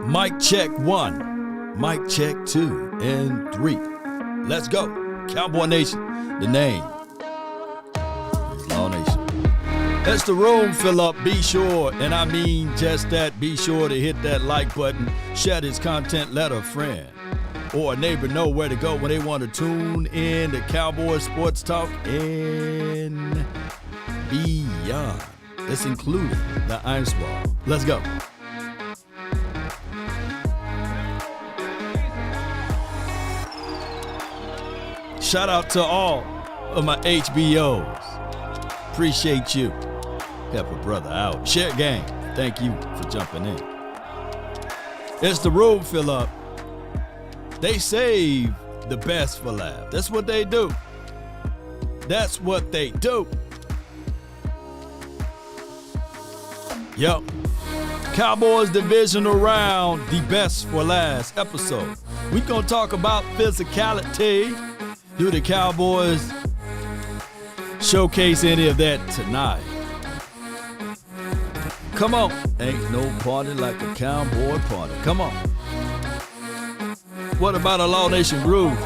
Mic check 1, mic check 2, and 3. Let's go. Cowboy Nation, the name is Law Nation. As the room fill up, be sure, and I mean just that, be sure to hit that like button, share this content, let a friend or a neighbor know where to go when they want to tune in to Cowboy Sports Talk and beyond. It's including the Ice Wall. Let's go. Shout out to all of my HBOs. Appreciate you. Help a brother out. Share gang. Thank you for jumping in. As the room fill up, they save the best for last. That's what they do. That's what they do. Yup. Cowboys Divisional round, the best for last episode. We're going to talk about physicality. Do the Cowboys showcase any of that tonight? Come on. Ain't no party like a cowboy party. Come on. What about a Law Nation groove?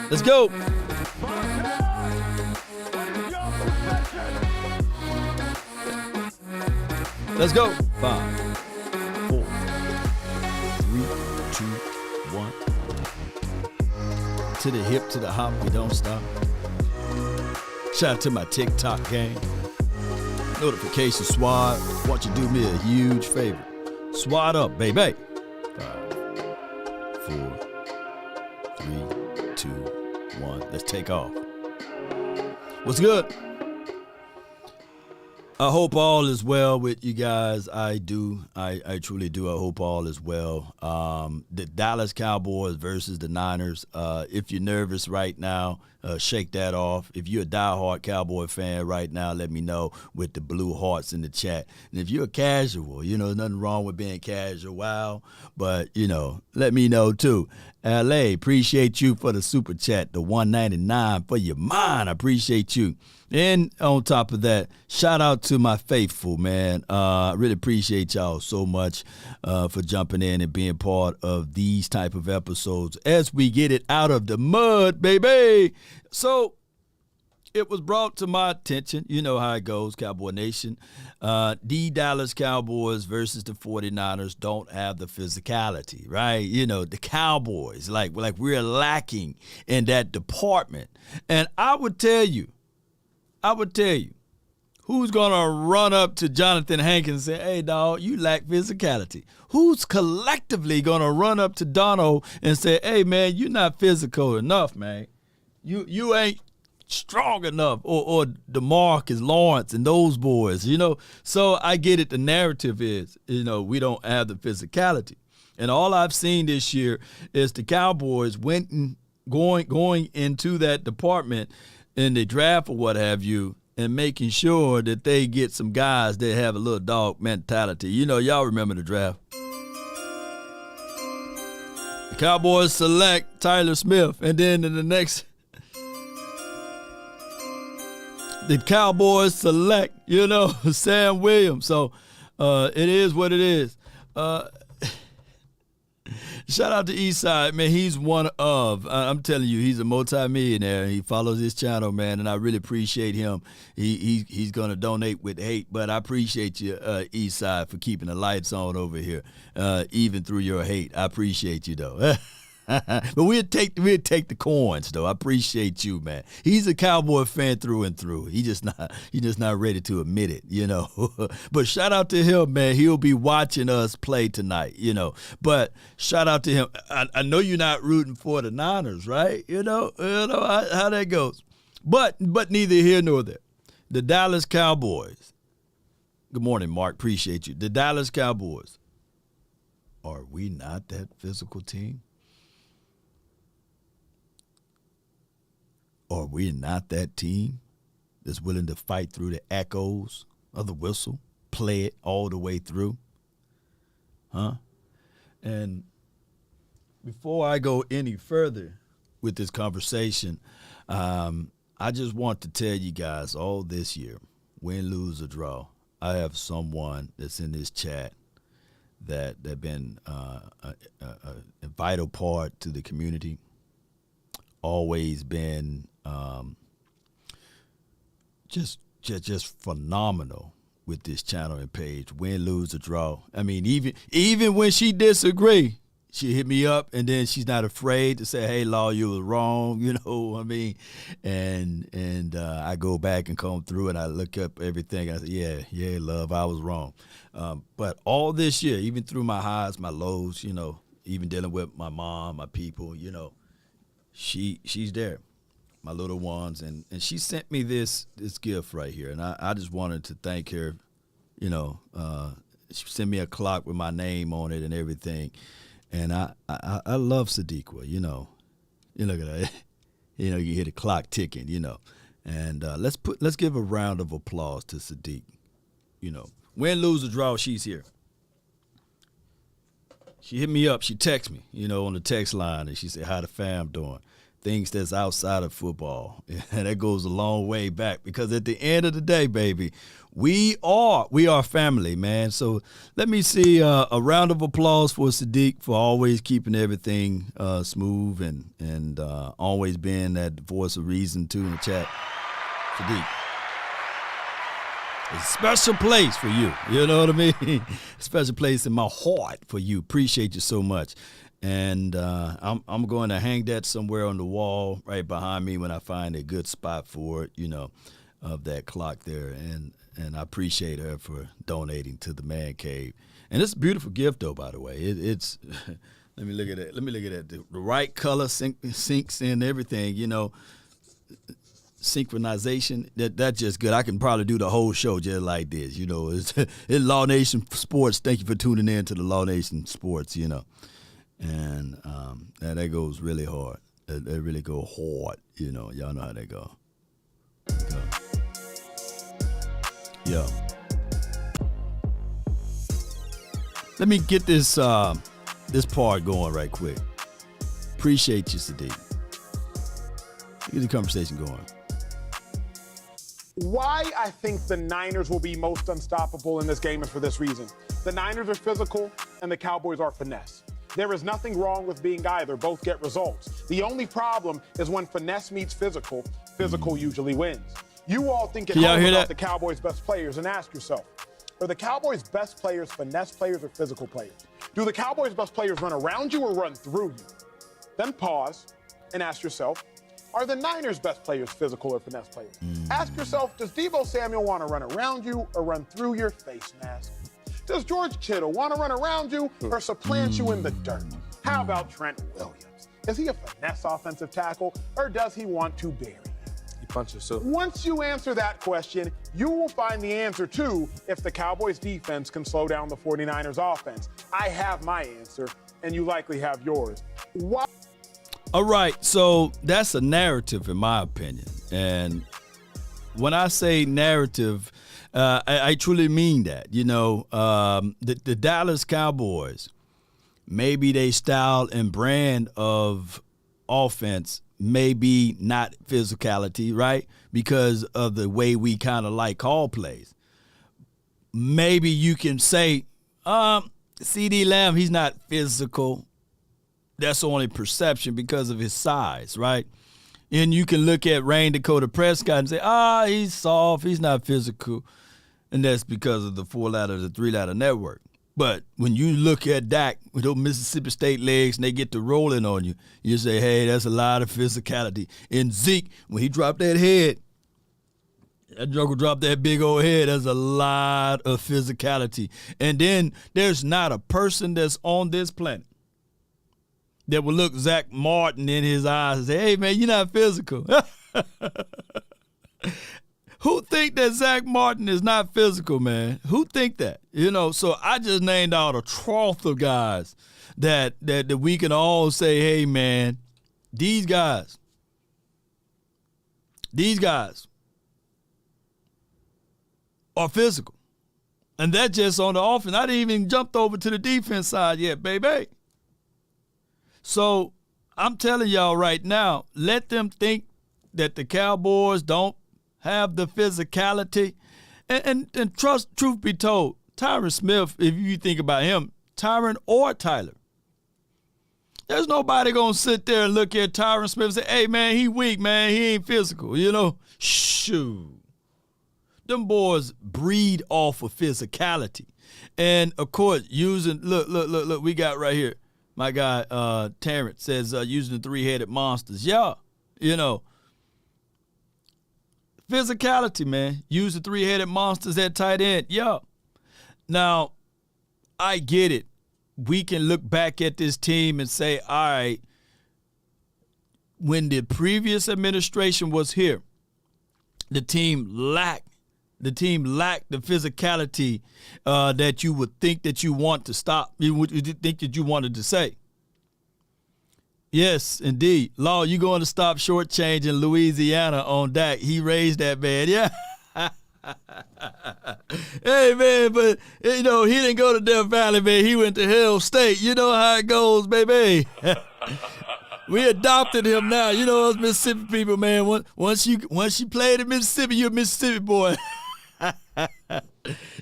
Let's go. Let's go. 5, 4, 3, 2, 1. To the hip, to the hop, we don't stop. Shout out to my TikTok gang. Notification squad. Want you to do me a huge favor. Swat up, baby. 5, 4, 3, 2, 1. Let's take off. What's good? I hope all is well with you guys. I do. I truly do. I hope all is well. The Dallas Cowboys versus the Niners. If you're nervous right now, shake that off. If you're a diehard Cowboy fan right now, let me know with the blue hearts in the chat. And if you're a casual, there's nothing wrong with being casual. Wow. But, let me know too. LA, appreciate you for the super chat, the $1.99 for your mind. I appreciate you. And on top of that, shout out to my faithful, man. I really appreciate y'all so much for jumping in and being part of these type of episodes as we get it out of the mud, baby. So it was brought to my attention. You know how it goes, Cowboy Nation. The Dallas Cowboys versus the 49ers don't have the physicality, right? The Cowboys, like we're lacking in that department. And I would tell you, who's going to run up to Jonathan Hankins and say, hey, dog, you lack physicality? Who's collectively going to run up to Dono and say, hey, man, you're not physical enough, man. You ain't strong enough, or DeMarcus Lawrence and those boys, So I get it. The narrative is, we don't have the physicality. And all I've seen this year is the Cowboys going into that department in the draft or what have you, and making sure that they get some guys that have a little dog mentality. Y'all remember the draft. The Cowboys select Tyler Smith, and then in the next, the Cowboys select, Sam Williams. So it is what it is. Shout out to Eastside, man. He's one of, I'm telling you, he's a multimillionaire. He follows his channel, man, and I really appreciate him. He's going to donate with hate, but I appreciate you, Eastside, for keeping the lights on over here, even through your hate. I appreciate you, though. But we'll take the coins, though. I appreciate you, man. He's a Cowboy fan through and through. He's just not ready to admit it, But shout out to him, man. He'll be watching us play tonight, But shout out to him. I know you're not rooting for the Niners, right? You know how that goes. But neither here nor there. The Dallas Cowboys. Good morning, Mark. Appreciate you. The Dallas Cowboys. Are we not that physical team? Are we not that team that's willing to fight through the echoes of the whistle, play it all the way through? And before I go any further with this conversation, I just want to tell you guys all this year, win, lose, or draw, I have someone that's in this chat that been a vital part to the community. Always been just phenomenal with this channel and page. Win, lose, or draw. I mean, even when she disagree, she hit me up, and then she's not afraid to say, "Hey, Law, you was wrong." You know what I mean? And I go back and comb through, and I look up everything. I say, "Yeah, love, I was wrong." But all this year, even through my highs, my lows, you know, even dealing with my mom, my people, you know, she's there, my little ones, and she sent me this gift right here, and I just wanted to thank her. You know, she sent me a clock with my name on it and everything. And I love Sadiqa, you know. You look at that. You know, you hear the clock ticking, you know. And let's give a round of applause to Sadiq. You know, win, lose, or draw, she's here. She hit me up. She texted me, you know, on the text line, and she said, "How the fam doing?" Things that's outside of football. And that goes a long way back, because at the end of the day, baby, we are family, man. So let me see a round of applause for Sadiq for always keeping everything smooth and always being that voice of reason, too, in the chat. Sadiq. It's a special place for you. You know what I mean? A special place in my heart for you. Appreciate you so much. And I'm going to hang that somewhere on the wall right behind me when I find a good spot for it, you know, of that clock there. And I appreciate her for donating to the man cave. And it's a beautiful gift, though, by the way. It's let me look at it. Let me look at it. The right color syncs in everything, you know. Synchronization, that's just good. I can probably do the whole show just like this, you know. It's Law Nation Sports. Thank you for tuning in to the Law Nation Sports, you know. And that goes really hard. That really go hard, you know. Y'all know how they go. Yo. Let me get this part going right quick. Appreciate you, Sadiq. Get the conversation going. Why I think the Niners will be most unstoppable in this game is for this reason. The Niners are physical and the Cowboys are finesse. There is nothing wrong with being either. Both get results. The only problem is when finesse meets physical, physical usually wins. You all think at home about the Cowboys' best players, and ask yourself, are the Cowboys' best players finesse players or physical players? Do the Cowboys' best players run around you or run through you? Then pause and ask yourself, are the Niners' best players physical or finesse players? Ask yourself, does Deebo Samuel want to run around you or run through your face mask? Does George Kittle want to run around you or supplant you in the dirt? How about Trent Williams? Is he a finesse offensive tackle or does he want to bury you? He punches too. Once you answer that question, you will find the answer to if the Cowboys defense can slow down the 49ers offense. I have my answer, and you likely have yours. Why? All right, so that's a narrative in my opinion. And when I say narrative, I truly mean that. You know, the Dallas Cowboys, maybe they style and brand of offense maybe not physicality, right? Because of the way we kind of like call plays. Maybe you can say, CD Lamb, he's not physical. That's only perception because of his size, right? And you can look at Rain Dakota Prescott and say, he's soft, he's not physical. And that's because of the three-letter network. But when you look at Dak with those Mississippi State legs and they get to rolling on you, you say, hey, that's a lot of physicality. And Zeke, when he dropped that head, that joker dropped that big old head, that's a lot of physicality. And then there's not a person that's on this planet that will look Zach Martin in his eyes and say, hey, man, you're not physical. Who think that Zach Martin is not physical, man? Who think that? You know, so I just named out a trough of guys that we can all say, hey, man, these guys are physical. And that's just on the offense. I didn't even jumped over to the defense side yet, baby. So I'm telling y'all right now, let them think that the Cowboys don't have the physicality And truth be told, Tyron Smith, if you think about him, Tyron or Tyler, there's nobody going to sit there and look at Tyron Smith and say, hey, man, he weak, man. He ain't physical, Shoot. Them boys breed off of physicality. And, of course, look, we got right here. My guy, Terrence, says using the three-headed monsters. Yeah, physicality, man. Use the three-headed monsters at tight end. Yeah. Now, I get it. We can look back at this team and say, all right, when the previous administration was here, the team lacked the physicality that you would think that you want to stop. You would think that you wanted to say. Yes, indeed. Law, you going to stop shortchanging Louisiana on Dak. He raised that man. Yeah. Hey, man, but, he didn't go to Death Valley, man. He went to Hell State. You know how it goes, baby. We adopted him now. Us Mississippi people, man. Once you played in Mississippi, you're a Mississippi boy.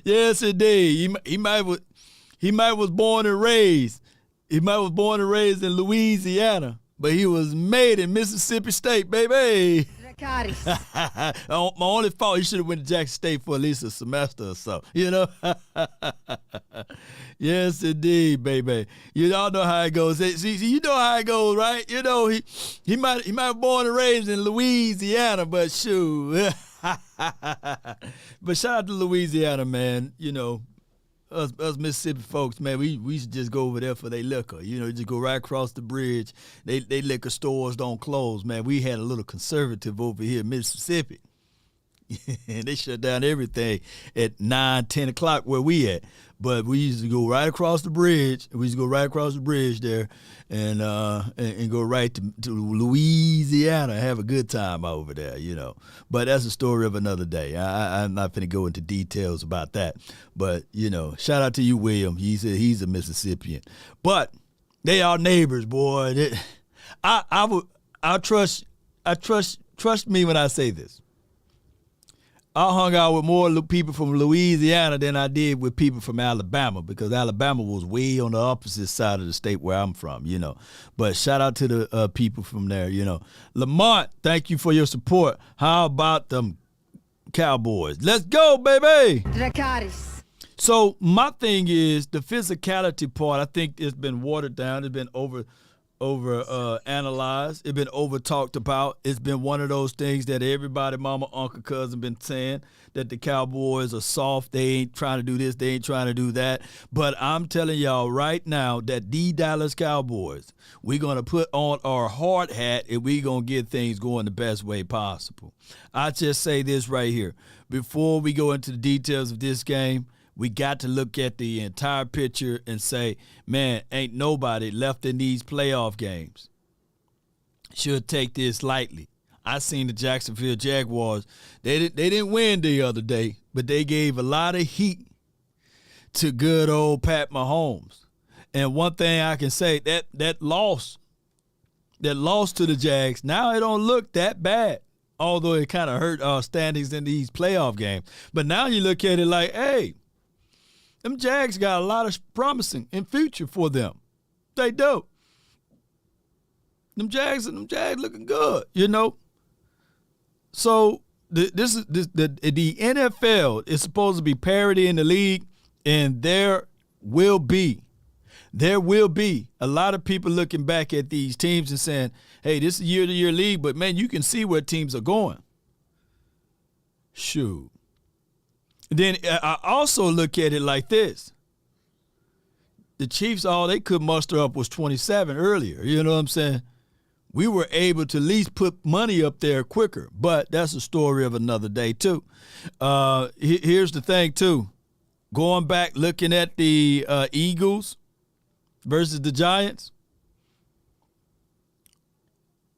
Yes, indeed. He might was born and raised. He might was born and raised in Louisiana, but he was made in Mississippi State, baby. My only fault, he should have went to Jackson State for at least a semester or so. Yes, indeed, baby. You all know how it goes. See, you know how it goes, right? He might have born and raised in Louisiana, but shoot. But shout out to Louisiana, man. Us Mississippi folks, man, we should just go over there for their liquor. Just go right across the bridge. They liquor stores don't close, man. We had a little conservative over here in Mississippi. They shut down everything at 9, 10 o'clock where we at. But we used to go right across the bridge. We used to go right across the bridge there and go right to Louisiana, have a good time over there, But that's a story of another day. I'm not going to go into details about that. But, shout out to you, William. He's a Mississippian. But they are neighbors, boy. I trust me when I say this. I hung out with more people from Louisiana than I did with people from Alabama because Alabama was way on the opposite side of the state where I'm from, But shout out to the people from there, Lamont, thank you for your support. How about them Cowboys? Let's go, baby. Dracarys. So my thing is the physicality part, I think it's been watered down. It's been over analyzed. It's been over talked about. It's been one of those things that everybody, mama, uncle, cousin been saying that the Cowboys are soft. They ain't trying to do this. They ain't trying to do that. But I'm telling y'all right now that the Dallas Cowboys, we're going to put on our hard hat and we're going to get things going the best way possible. I just say this right here. Before we go into the details of this game, we got to look at the entire picture and say, man, ain't nobody left in these playoff games should take this lightly. I seen the Jacksonville Jaguars. They didn't win the other day, but they gave a lot of heat to good old Pat Mahomes. And one thing I can say, that loss to the Jags, now it don't look that bad, although it kind of hurt our standings in these playoff games. But now you look at it like, hey, them Jags got a lot of promising in future for them. They do. Them Jags looking good, So the NFL is supposed to be parity in the league, and there will be a lot of people looking back at these teams and saying, hey, this is a year-to-year league, but, man, you can see where teams are going. Shoot. Then I also look at it like this. The Chiefs, all they could muster up was 27 earlier. You know what I'm saying? We were able to at least put money up there quicker, but that's a story of another day, too. Here's the thing, too. Going back, looking at the Eagles versus the Giants,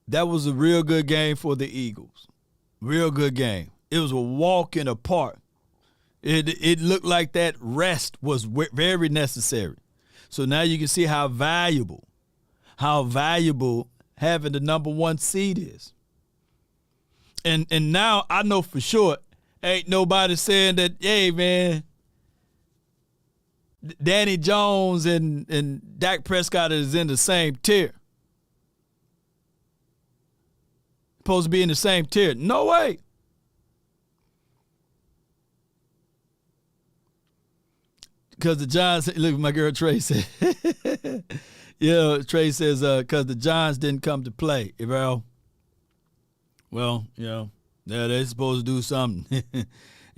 that was a real good game for the Eagles. Real good game. It was a walk in the park. It looked like that rest was very necessary. So now you can see how valuable having the number one seed is. And now I know for sure Ain't nobody saying that, hey, man, Danny Jones and Dak Prescott is in the same tier. Supposed to be in the same tier. No way. Because the Giants, look, my girl Trey said, yeah, Trey says, because the Giants didn't come to play. Well, yeah, they're supposed to do something.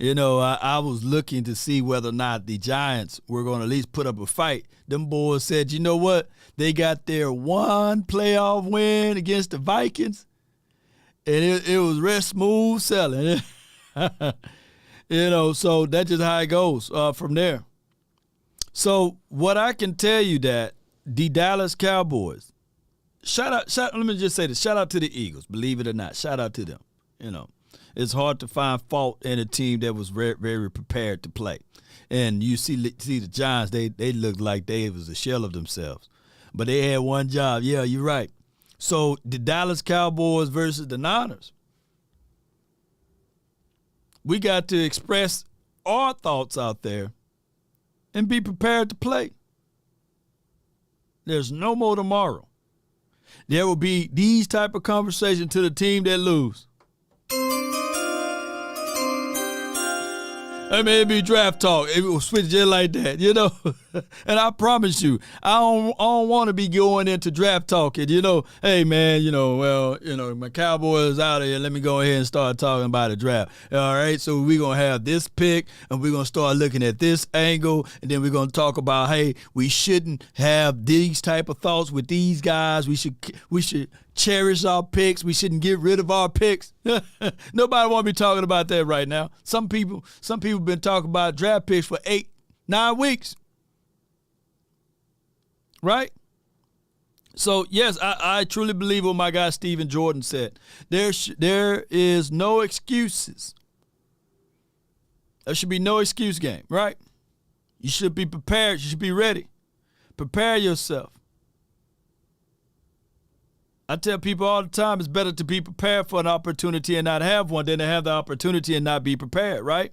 I was looking to see whether or not the Giants were going to at least put up a fight. Them boys said, you know what? They got their one playoff win against the Vikings, and it was real smooth selling. So that's just how it goes from there. So what I can tell you that the Dallas Cowboys, let me just say this, shout out to the Eagles, believe it or not, shout out to them. It's hard to find fault in a team that was very, very prepared to play. And you see the Giants, they looked like they was a shell of themselves. But they had one job. Yeah, you're right. So the Dallas Cowboys versus the Niners, we got to express our thoughts out there and be prepared to play. There's no more tomorrow. There will be these type of conversations to the team that lose. I mean, it'd be draft talk. It will switch just like that, And I promise you, I don't want to be going into draft talking, Hey, man, my Cowboys out of here. Let me go ahead and start talking about the draft. All right, so we're going to have this pick, and we're going to start looking at this angle, and then we're going to talk about, hey, we shouldn't have these type of thoughts with these guys. We should cherish our picks. We shouldn't get rid of our picks. Nobody want to be talking about that right now. Some people been talking about draft picks for 8-9 weeks. Right? So, yes, I truly believe what my guy Stephen Jordan said. There is no excuses. There should be no excuse game, right? You should be prepared. You should be ready. Prepare yourself. I tell people all the time it's better to be prepared for an opportunity and not have one than to have the opportunity and not be prepared, right?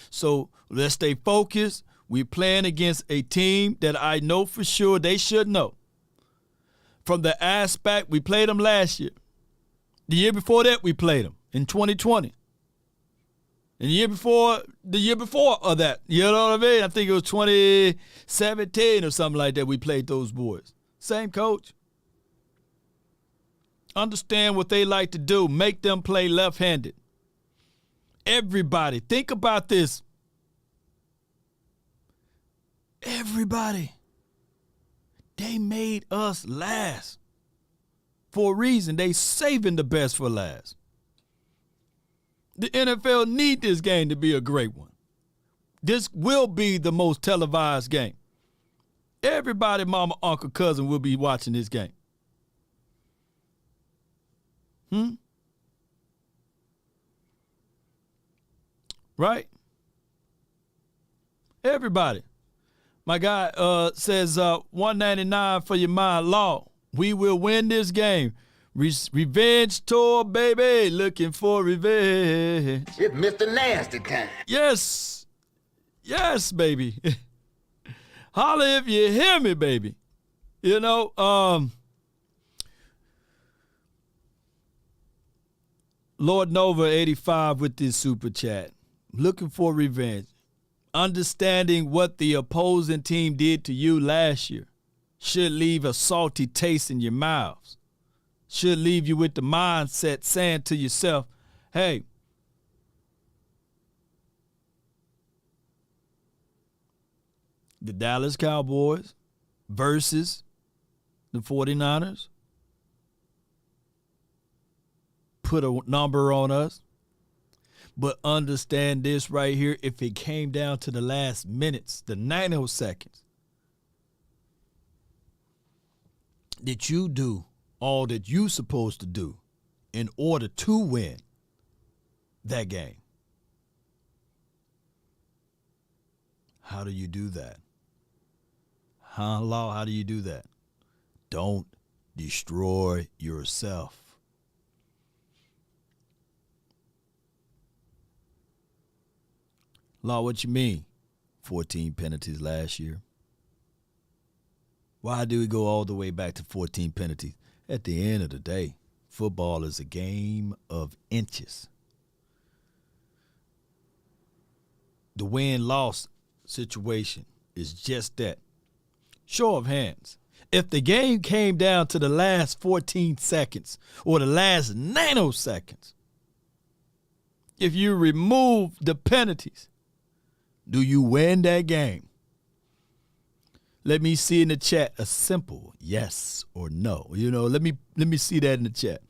So let's stay focused. We're playing against a team that I know for sure they should know. From the aspect, we played them last year. The year before that, we played them in 2020. And the year before of that, you know what I mean? I think it was 2017 or something like that we played those boys. Same coach. Understand what they like to do. Make them play left-handed. Everybody, think about this. Everybody, they made us last for a reason. They saving the best for last. The NFL need this game to be a great one. This will be the most televised game. Everybody, mama, uncle, cousin will be watching this game. Right? Everybody. My guy says $199 for your mind law. We will win this game. Revenge tour, baby. Looking for revenge. It's Mr. Nasty time. Yes. Yes, baby. Holla if you hear me, baby. Lord Nova 85 with this super chat. Looking for revenge. Understanding what the opposing team did to you last year should leave a salty taste in your mouths. Should leave you with the mindset saying to yourself, hey, the Dallas Cowboys versus the 49ers put a number on us. But understand this right here. If it came down to the last minutes, the 90 seconds, that you do all that you're supposed to do in order to win that game. How do you do that? How do you do that? Don't destroy yourself. Law, what you mean? 14 penalties last year. Why do we go all the way back to 14 penalties? At the end of the day, football is a game of inches. The win-loss situation is just that. Show of hands. If the game came down to the last 14 seconds or the last nanoseconds, if you remove the penalties, do you win that game? Let me see in the chat a simple yes or no. Let me see that in the chat.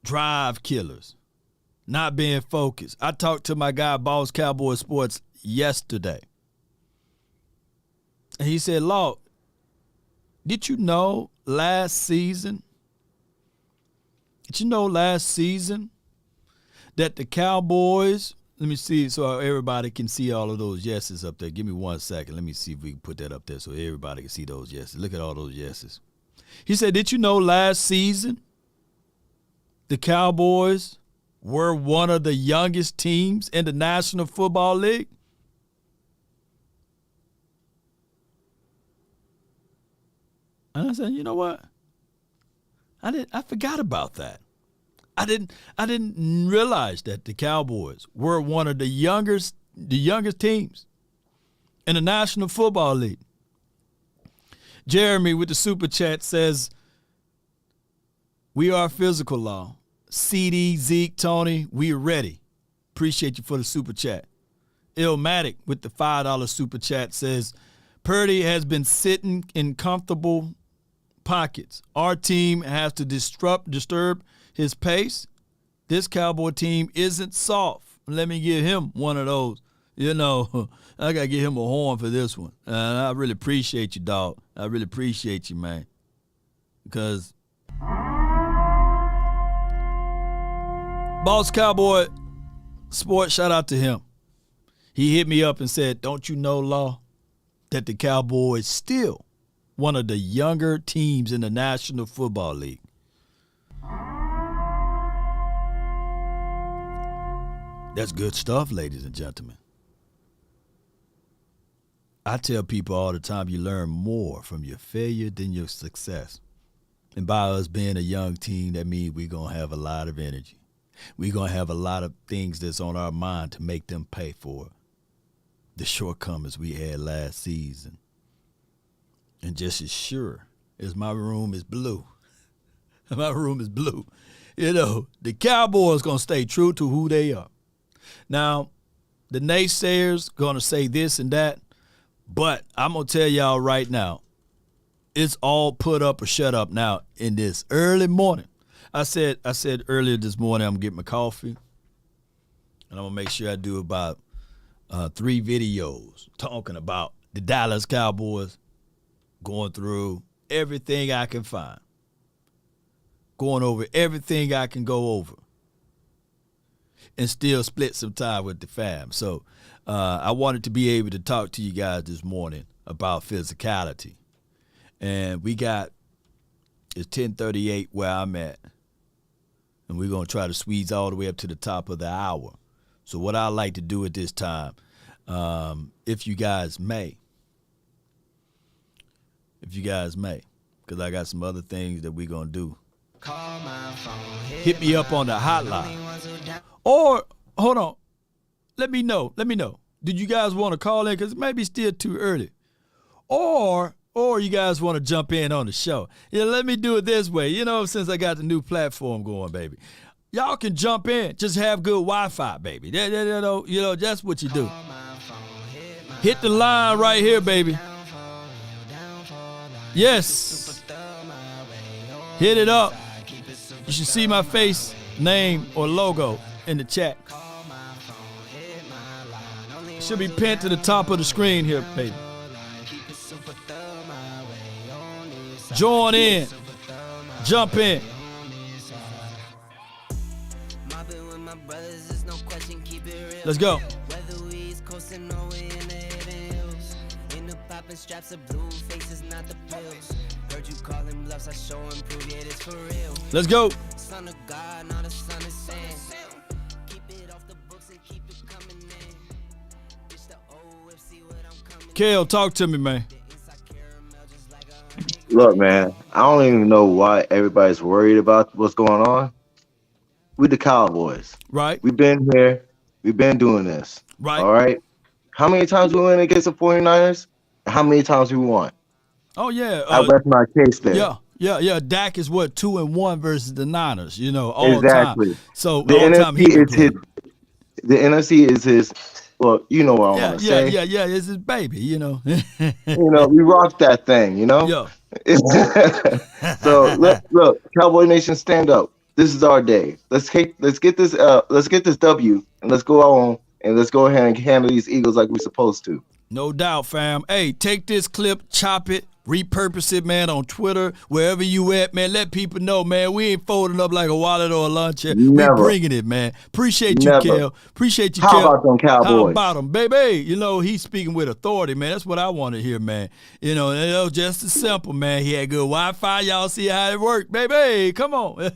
Drive killers. Not being focused. I talked to my guy, Boss Cowboy Sports, yesterday. And he said, Law, did you know last season that the Cowboys, let me see so everybody can see all of those yeses up there. Give me 1 second. Let me see if we can put that up there so everybody can see those yeses. Look at all those yeses. He said, did you know last season the Cowboys were one of the youngest teams in the National Football League? And I said, you know what? I forgot about that. I didn't realize that the Cowboys were one of the youngest teams in the National Football League. Jeremy with the super chat says, we are physical, Law. CD, Zeke, Tony, we are ready. Appreciate you for the super chat. Illmatic with the $5 super chat says, Purdy has been sitting in comfortable pockets. Our team has to disturb his pace. This Cowboy team isn't soft. Let me give him one of those. I got to give him a horn for this one. And I really appreciate you, dog. I really appreciate you, man. Because Boss Cowboy Sports, shout out to him. He hit me up and said, don't you know, Law, that the Cowboys still one of the younger teams in the National Football League? That's good stuff, ladies and gentlemen. I tell people all the time, you learn more from your failure than your success. And by us being a young team, that means we're going to have a lot of energy. We're going to have a lot of things that's on our mind to make them pay for the shortcomings we had last season. And just as sure as my room is blue, the Cowboys going to stay true to who they are. Now, the naysayers going to say this and that, but I'm going to tell y'all right now, it's all put up or shut up now in this early morning. I said earlier this morning I'm going to get my coffee, and I'm going to make sure I do about 3 videos talking about the Dallas Cowboys, going through everything I can find, going over everything I can go over, and still split some time with the fam. So I wanted to be able to talk to you guys this morning about physicality. And it's 10:38 where I'm at. And we're going to try to squeeze all the way up to the top of the hour. So what I like to do at this time, if you guys may, because I got some other things that we're going to do. Hit me up on the hotline. Or, hold on, let me know. Did you guys want to call in? Because it may be still too early. Or you guys want to jump in on the show. Let me do it this way. Since I got the new platform going, baby. Y'all can jump in. Just have good Wi-Fi, baby. That's what you do. Hit the line right here, baby. Yes. Hit it up. You should see my face, name, or logo in the chat. It should be pinned to the top of the screen here, baby. Join in. Jump in. Let's go. Let's go. Kale, talk to me, man. Look, man, I don't even know why everybody's worried about what's going on. We the Cowboys. Right, We've been here. We've been doing this. right. All right. How many times we went against the 49ers? How many times we won? Oh yeah, I rest my case there. yeah. Dak is what 2-1 versus the Niners. You know, all time. Exactly. So The all time he NFC been is his. playing. The NFC is his. Well, you know what I want to say. Yeah. It's his baby. You know. We rocked that thing. Yeah. So look, Cowboy Nation, stand up. This is our day. Let's get this W and let's go on and let's go ahead and handle these Eagles like we're supposed to. No doubt, fam. Hey, take this clip, chop it, repurpose it, man, on Twitter, wherever you at, man. Let people know, man. We ain't folding up like a wallet or a lunch. We Never. bringing it, man. Appreciate you, Never. Kel. Appreciate you, How Kel. about them Cowboys? How about them, baby? You know, he's speaking with authority, man. That's what I want to hear, man. You know, and it was just as simple, man. He had good Wi-Fi. Y'all see how it worked, baby. Come on.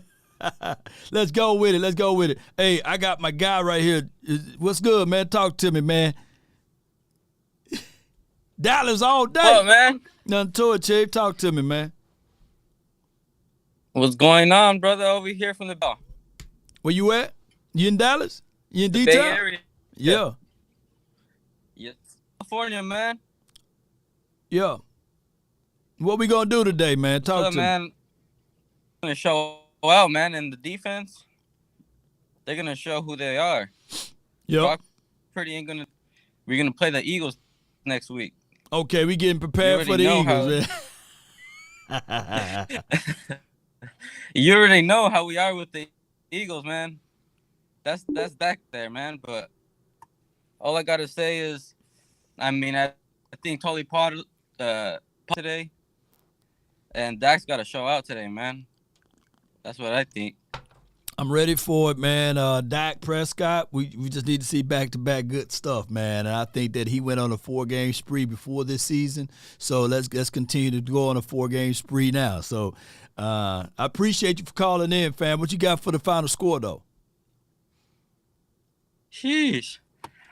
Let's go with it. Hey, I got my guy right here. What's good, man? Talk to me, man. Dallas all day. What, man? Nothing to it, Chief. Talk to me, man. What's going on, brother? Over here from the ball. Where you at? You in Dallas? You in Bay D-Town? Area. Yeah. Yes. California, man. Yeah. What we gonna do today, man? Talk to man. me. Gonna show out, man, in the defense. They're gonna show who they are. Yeah. We're gonna play the Eagles next week. Okay, we getting prepared for the Eagles, man. You already know how we are with the Eagles, man. That's back there, man. But all I gotta say is, I think Tully Potter today, and Dak's gotta show out today, man. That's what I think. I'm ready for it, man. Dak Prescott, we just need to see back-to-back good stuff, man. And I think that he went on a 4-game spree before this season. So let's continue to go on a 4-game spree now. So I appreciate you for calling in, fam. What you got for the final score, though? Sheesh.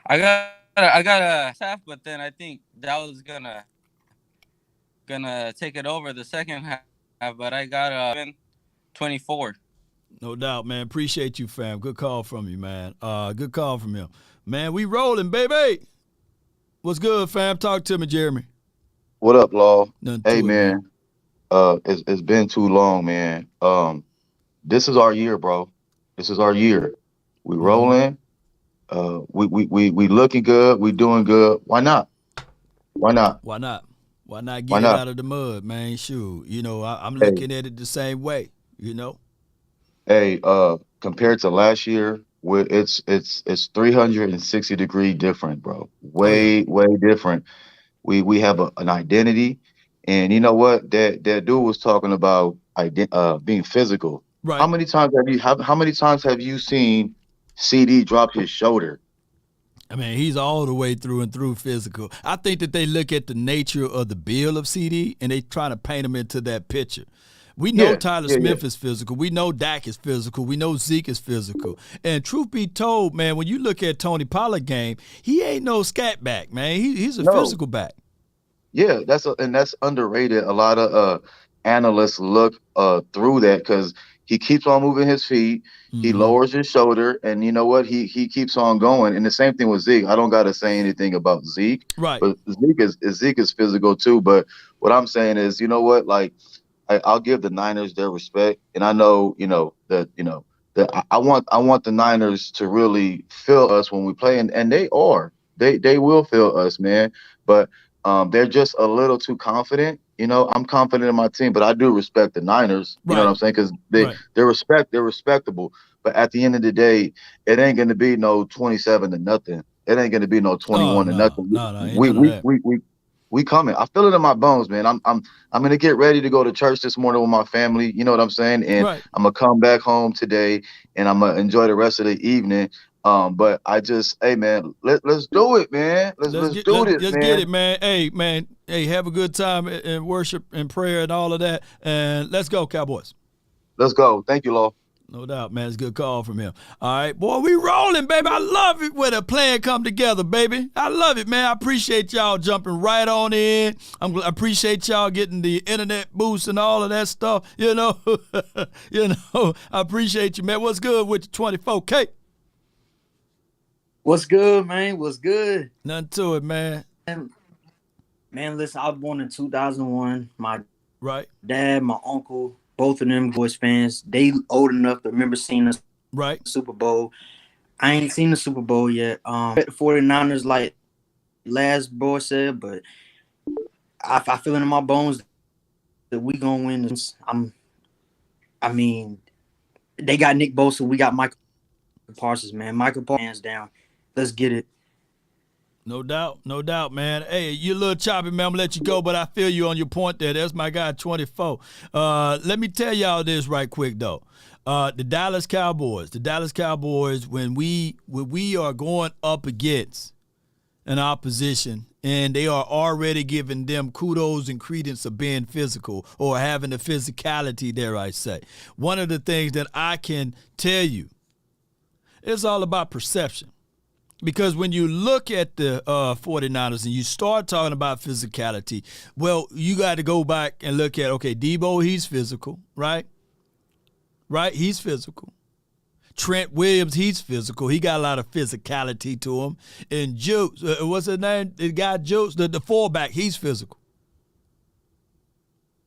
I got a half, but then I think Dallas is gonna take it over the second half. But I got 24. No doubt, man. Appreciate you, fam. Good call from you, man. Good call from him. Man, we rolling, baby. What's good, fam? Talk to me, Jeremy. What up, Law? Hey, man. It's been too long, man. This is our year, bro. This is our year. We rolling. We looking good. We doing good. Why not? Why not? Why not? Why not get it out of the mud, man? Shoot. You know, I'm looking at it the same way, you know? Hey, compared to last year, it's 360-degree different, bro. Way different. We have an identity, and you know what? That dude was talking about being physical. Right. How many times have you seen CD drop his shoulder? I mean, he's all the way through and through physical. I think that they look at the nature of the build of CD and they try to paint him into that picture. We know Tyler Smith is physical. We know Dak is physical. We know Zeke is physical. And truth be told, man, when you look at Tony Pollard game, he ain't no scat back, man. He's a physical back. Yeah, that's underrated. A lot of analysts look through that because he keeps on moving his feet. He lowers his shoulder, and you know what? He keeps on going. And the same thing with Zeke. I don't got to say anything about Zeke, right? But Zeke is physical too. But what I'm saying is, you know what? Like, I'll give the Niners their respect, and I know, that I want the Niners to really feel us when we play, and they will feel us, man. But they're just a little too confident. You know, I'm confident in my team, but I do respect the Niners. You know what I'm saying? Because they're respectable. But at the end of the day, it ain't gonna be no 27-0. It ain't gonna be no 21-0. No, we coming. I feel it in my bones, man. I'm gonna get ready to go to church this morning with my family. You know what I'm saying? And I'm gonna come back home today, and I'm gonna enjoy the rest of the evening. But I just, hey man, let's do it, man. Let's do this, man. Let's get it, man. Hey, man. Hey, have a good time in worship and prayer and all of that. And let's go, Cowboys. Let's go. Thank you, Law. No doubt, man. It's a good call from him. All right, boy, we rolling, baby. I love it when a plan come together, baby. I love it, man. I appreciate y'all jumping right on in. I appreciate y'all getting the internet boost and all of that stuff. You know, I appreciate you, man. What's good with the 24K? What's good, man? What's good? Nothing to it, man. Man, listen, I was born in 2001. My Right. dad, my uncle, both of them Boys fans. They old enough to remember seeing the Super Bowl. I ain't seen the Super Bowl yet. The 49ers, like last boy said, but I feel in my bones that we gonna win. I mean, they got Nick Bosa, we got Michael Parsons, man. Michael Parsons, hands down. Let's get it. No doubt, man. Hey, you're a little choppy, man. I'm going to let you go, but I feel you on your point there. That's my guy, 24. Let me tell y'all this right quick, though. The Dallas Cowboys, when we are going up against an opposition and they are already giving them kudos and credence of being physical or having the physicality, dare I say. One of the things that I can tell you, it's all about perception. Because when you look at the 49ers and you start talking about physicality, well, you got to go back and look at, okay, Debo, he's physical, right? Right? He's physical. Trent Williams, he's physical. He got a lot of physicality to him. And Juice, what's his name? The guy Juice, the fullback, he's physical.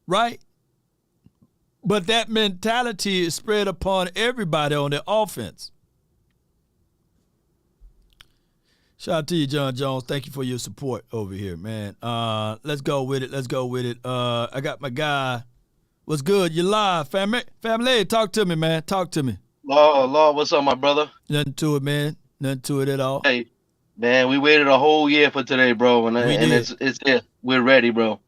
Right? But that mentality is spread upon everybody on the offense. Shout out to you, John Jones. Thank you for your support over here, man. Let's go with it. I got my guy. What's good? You live, family. Family, talk to me, man. Talk to me. Law, what's up, my brother? Nothing to it, man. Nothing to it at all. Hey, man, we waited a whole year for today, bro, and it's here. We're ready, bro.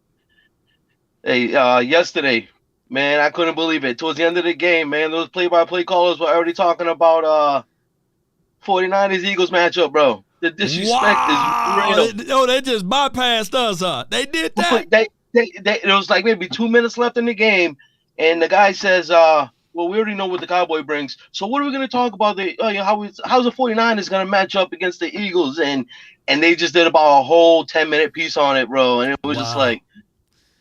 Hey, yesterday, man, I couldn't believe it. Towards the end of the game, man, those play-by-play callers were already talking about 49ers Eagles matchup, bro. The disrespect is real. They just bypassed us, huh? They did that? It was like maybe 2 minutes left in the game, and the guy says, well, we already know what the Cowboy brings. So what are we going to talk about? How's the 49ers going to match up against the Eagles? And they just did about a whole 10-minute piece on it, bro. And it was just like,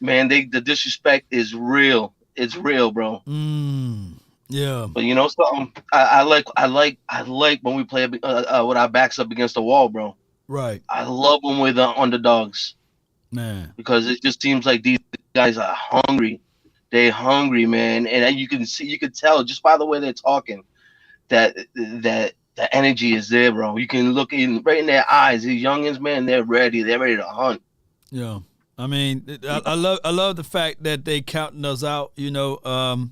man, the disrespect is real. It's real, bro. Yeah. But you know something? I like when we play with our backs up against the wall, bro. Right. I love when we're the underdogs. Man. Because it just seems like these guys are hungry. They're hungry, man. And you can tell just by the way they're talking that the energy is there, bro. You can look right in their eyes. These youngins, man, they're ready. They're ready to hunt. Yeah. I mean, I love the fact that they counting us out, you know.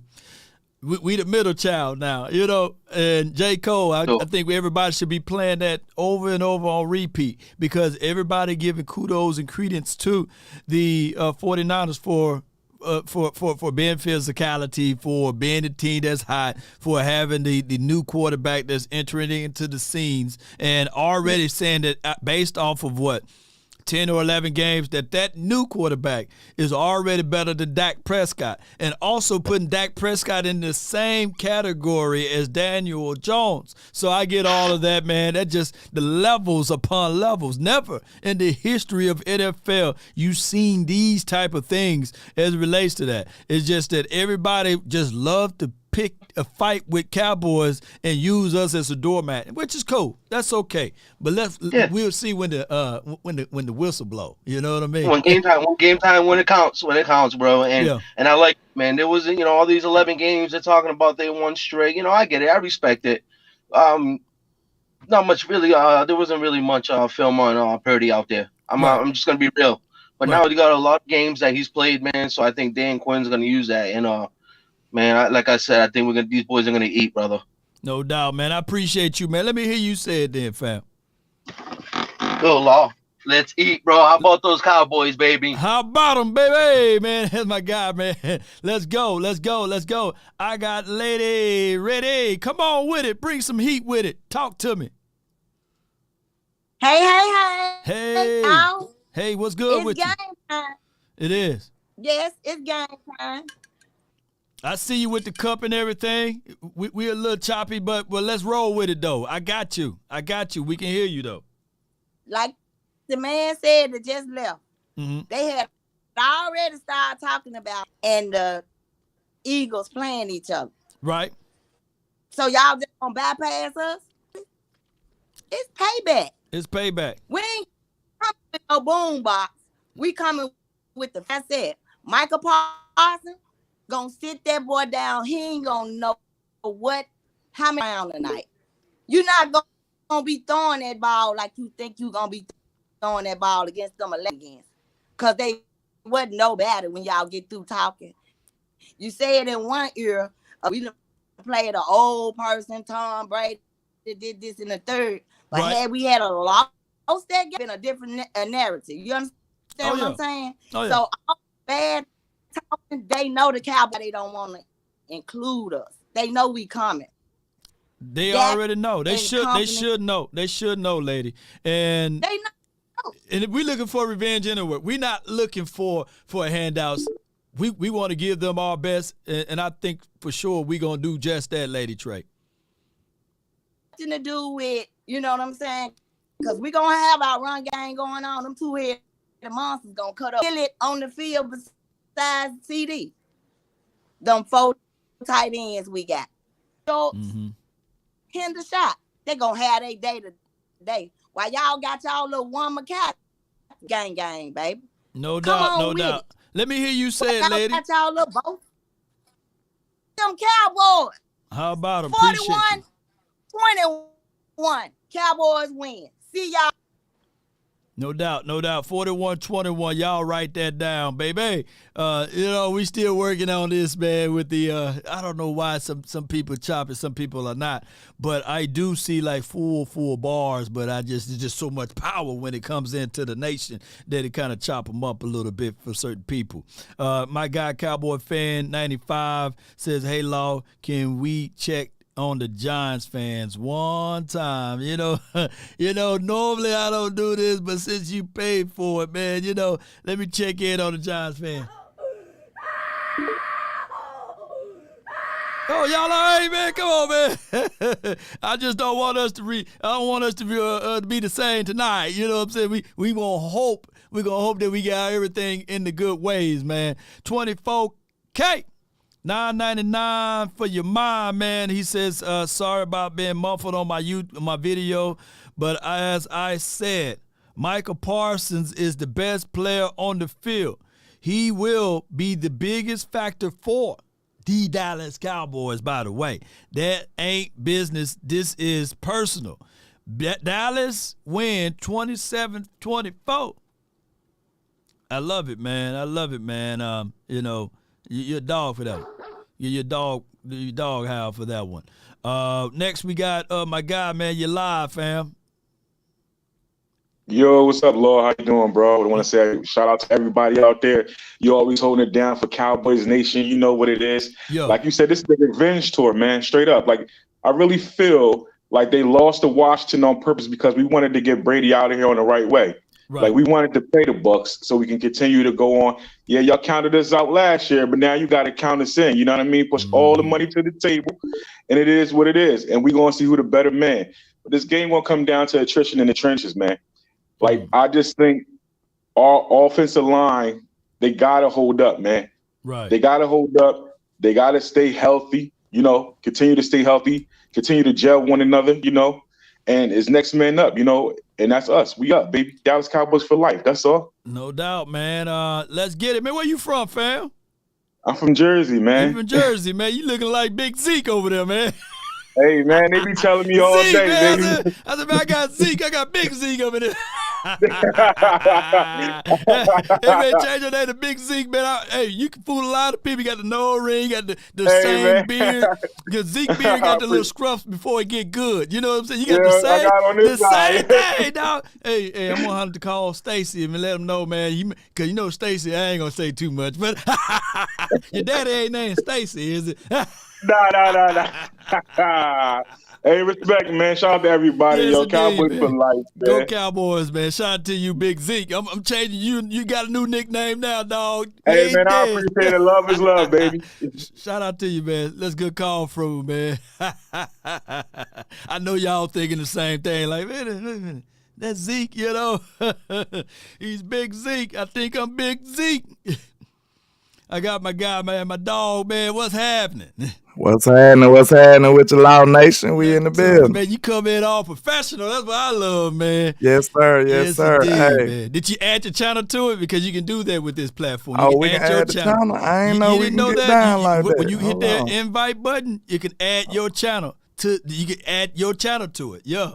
We the middle child now, you know, and J. Cole, I think everybody should be playing that over and over on repeat because everybody giving kudos and credence to the 49ers for being physicality, for being the team that's hot, for having the new quarterback that's entering into the scenes and already saying that based off of what, 10 or 11 games, that new quarterback is already better than Dak Prescott. And also putting Dak Prescott in the same category as Daniel Jones. So I get all of that, man. That just the levels upon levels. Never in the history of NFL you've seen these type of things as it relates to that. It's just that everybody just loved to pick a fight with Cowboys and use us as a doormat, which is cool. That's okay. But we'll see when the whistle blow. You know what I mean? When game time, when it counts, bro. And I like, man, there was all these 11 games they're talking about. They won straight. I get it. I respect it. Not much really. There wasn't really much film on Purdy out there. I'm just gonna be real. But now he got a lot of games that he's played, man. So I think Dan Quinn's gonna use that. And man, like I said, I think these boys are gonna eat, brother. No doubt, man. I appreciate you, man. Let me hear you say it then, fam. Go, Law. Let's eat, bro. How about those Cowboys, baby? How about them, baby? Hey, man, that's my guy, man. Let's go. I got Lady ready. Come on with it. Bring some heat with it. Talk to me. Hey. Hey, what's good with you? It's game time. It is. Yes, it's game time. I see you with the cup and everything. We a little choppy, but let's roll with it, though. I got you. We can hear you, though. Like the man said that just left. Mm-hmm. They had already started talking about and the Eagles playing each other. Right. So y'all just gonna bypass us? It's payback. It's payback. We ain't coming with no boom box. We coming with the that's it. Michael Parsons gonna sit that boy down. He ain't gonna know how many rounds tonight. You're not gonna be throwing that ball like you think you gonna be throwing that ball against them against. Cause they wasn't no better when y'all get through talking. You say it in one ear, we played an old person, Tom Brady did this in the third. But had we had a lost that game, been a different narrative. You understand what I'm saying? Oh, yeah. So all bad talking, they know the Cowboys, they don't want to include us. They know we coming. They already know. They should know. They should know, lady. And they know. And if we're looking for revenge anyway, we're not looking for handouts. We want to give them our best, and I think for sure we're going to do just that, Lady Trey. Nothing to do with, you know what I'm saying? Because we're going to have our run game going on. Them two-headed monsters going to cut up. Kill it on the field besides CD. Them 4 tight ends we got. So, hinder shot. They going to have their day today. While y'all got y'all little one McCaffrey gang, baby. No doubt. Let me hear you say it, lady. Got y'all little both. Them Cowboys. How about them? 41-21. Cowboys win. See y'all. No doubt. 41-21. Y'all write that down, baby. We still working on this, man, with the I don't know why some people chop it, some people are not. But I do see like full bars, but it's just so much power when it comes into the nation that it kind of chop them up a little bit for certain people. My guy, Cowboy Fan 95, says, "Hey, Law, can we check on the Giants fans one time?" Normally I don't do this, but since you paid for it, man, let me check in on the Giants fan. Oh, y'all all right, man? Come on, man. I just don't want us to be the same tonight. You know what I'm saying? We're gonna hope that we got everything in the good ways, man. 24K. $9.99 for your mind, man. He says, sorry about being muffled on my video, but as I said, Michael Parsons is the best player on the field. He will be the biggest factor for the Dallas Cowboys, by the way. That ain't business. This is personal. Dallas win 27-24. I love it, man. You're a dog for that one. You're your dog howl for that one. Next we got my guy, man. You're live, fam. Yo, what's up, Lord? How you doing, bro? I want to say shout out to everybody out there. You always holding it down for Cowboys Nation. You know what it is. Yo. Like you said, this is the revenge tour, man. Straight up. Like, I really feel like they lost to Washington on purpose because we wanted to get Brady out of here on the right way. Right. Like, we wanted to pay the Bucks so we can continue to go on. Yeah, y'all counted us out last year, but now you got to count us in. You know what I mean? Push all the money to the table, and it is what it is. And we're going to see who the better man. But this game won't come down to attrition in the trenches, man. Like, I just think our offensive line, they got to hold up, man. Right. They got to hold up. They got to stay healthy, continue to stay healthy, continue to gel one another, and it's next man up, and that's us. We up, baby. Dallas Cowboys for life. That's all. No doubt, man. Let's get it. Man, where you from, fam? I'm from Jersey, man. You from Jersey, man. You looking like Big Zeke over there, man. Hey, man, they be telling me all Zeke, day, man. baby. I said, man, I got Zeke. I got Big Zeke over there. Hey, man, change your name to Big Zeke, man. Hey, you can fool a lot of people. You got the nose ring, got the same man. Beard. Because Zeke beard got the little scruffs before it get good. You know what I'm saying? You got the same thing, dog. Hey, I'm going to have to call Stacy and let him know, man. Because Stacy, I ain't going to say too much. But your daddy ain't named Stacy, is it? No. Hey, respect, man. Shout out to everybody. Yes, Yo, indeed, Cowboys man. for life, Go man. Cowboys, man. Shout out to you, Big Zeke. I'm changing you. You got a new nickname now, dog. You Hey, ain't man, I dead. appreciate it. Love is love, baby. Shout out to you, man. That's a good call from man. I know y'all thinking the same thing. Like, wait a minute. That's Zeke, you know. He's Big Zeke. I think I'm Big Zeke. I got my guy, man, my dog, man. What's happening? What's happening? What's happening with your Loud Nation? We in the building. Man, you come in all professional. That's what I love, man. Yes, sir. Yes, sir. Indeed, hey. man. Did you add your channel to it? Because you can do that with this platform. You can add the channel. I ain't know we can get down like that. When you hit that invite button, you can add your channel to. You can add your channel to it. Yeah.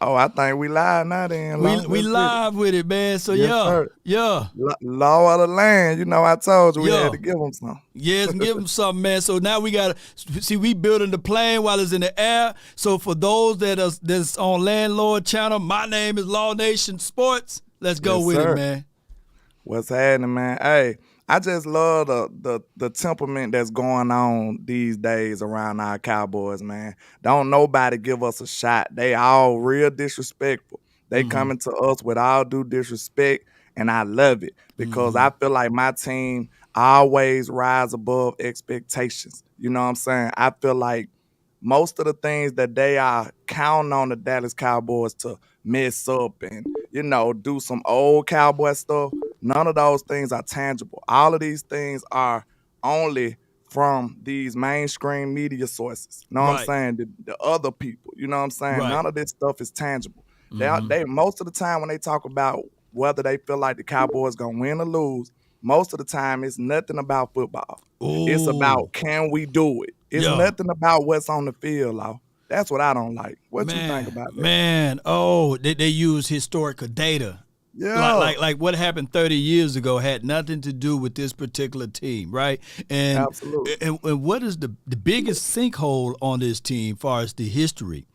Oh, I think we live now then. We live with it, man. So yes, yeah. Law of the land. You know, I told you we had to give them something. Yes, give them something, man. So now we got to see, we building the plane while it's in the air. So for those that's on Landlord channel, my name is Law Nation Sports. Let's go with it, man. What's happening, man? Hey, I just love the temperament that's going on these days around our Cowboys, man. Don't nobody give us a shot. They all real disrespectful. They coming to us with all due disrespect, and I love it because I feel like my team always rise above expectations. You know what I'm saying? I feel like most of the things that they are counting on the Dallas Cowboys to mess up and, you know, do some old Cowboy stuff, none of those things are tangible. All of these things are only from these mainstream media sources. You know what I'm saying? The other people, you know what I'm saying? None of this stuff is tangible. They most of the time when they talk about whether they feel like the Cowboys gonna win or lose, most of the time it's nothing about football. Ooh. It's about can we do it? It's nothing about what's on the field, Law. That's what I don't like. What you think about that? Man, they use historical data. Yeah. Like what happened 30 years ago had nothing to do with this particular team, right? And absolutely. And what is the biggest sinkhole on this team as far as the history?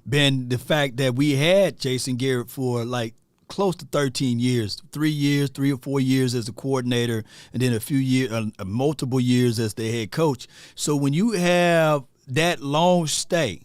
Been the fact that we had Jason Garrett for like close to 13 years, 3 or 4 years as a coordinator, and then a few years, multiple years as the head coach. So when you have that long stay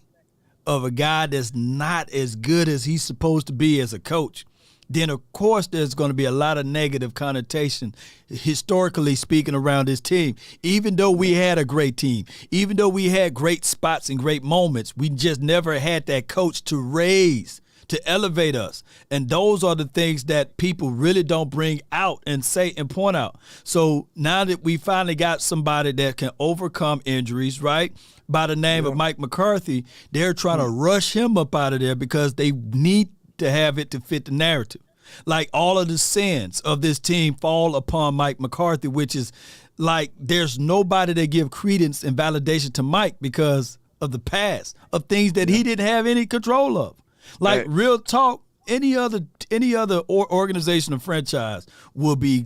of a guy that's not as good as he's supposed to be as a coach, then of course there's going to be a lot of negative connotation, historically speaking, around this team. Even though we had a great team, even though we had great spots and great moments, we just never had that coach to raise, to elevate us. And those are the things that people really don't bring out and say and point out. So now that we finally got somebody that can overcome injuries, right, by the name of Mike McCarthy, they're trying to rush him up out of there because they need to have it to fit the narrative. Like all of the sins of this team fall upon Mike McCarthy, which is like there's nobody that give credence and validation to Mike because of the past, of things that he didn't have any control of. Like real talk, any other organization or franchise will be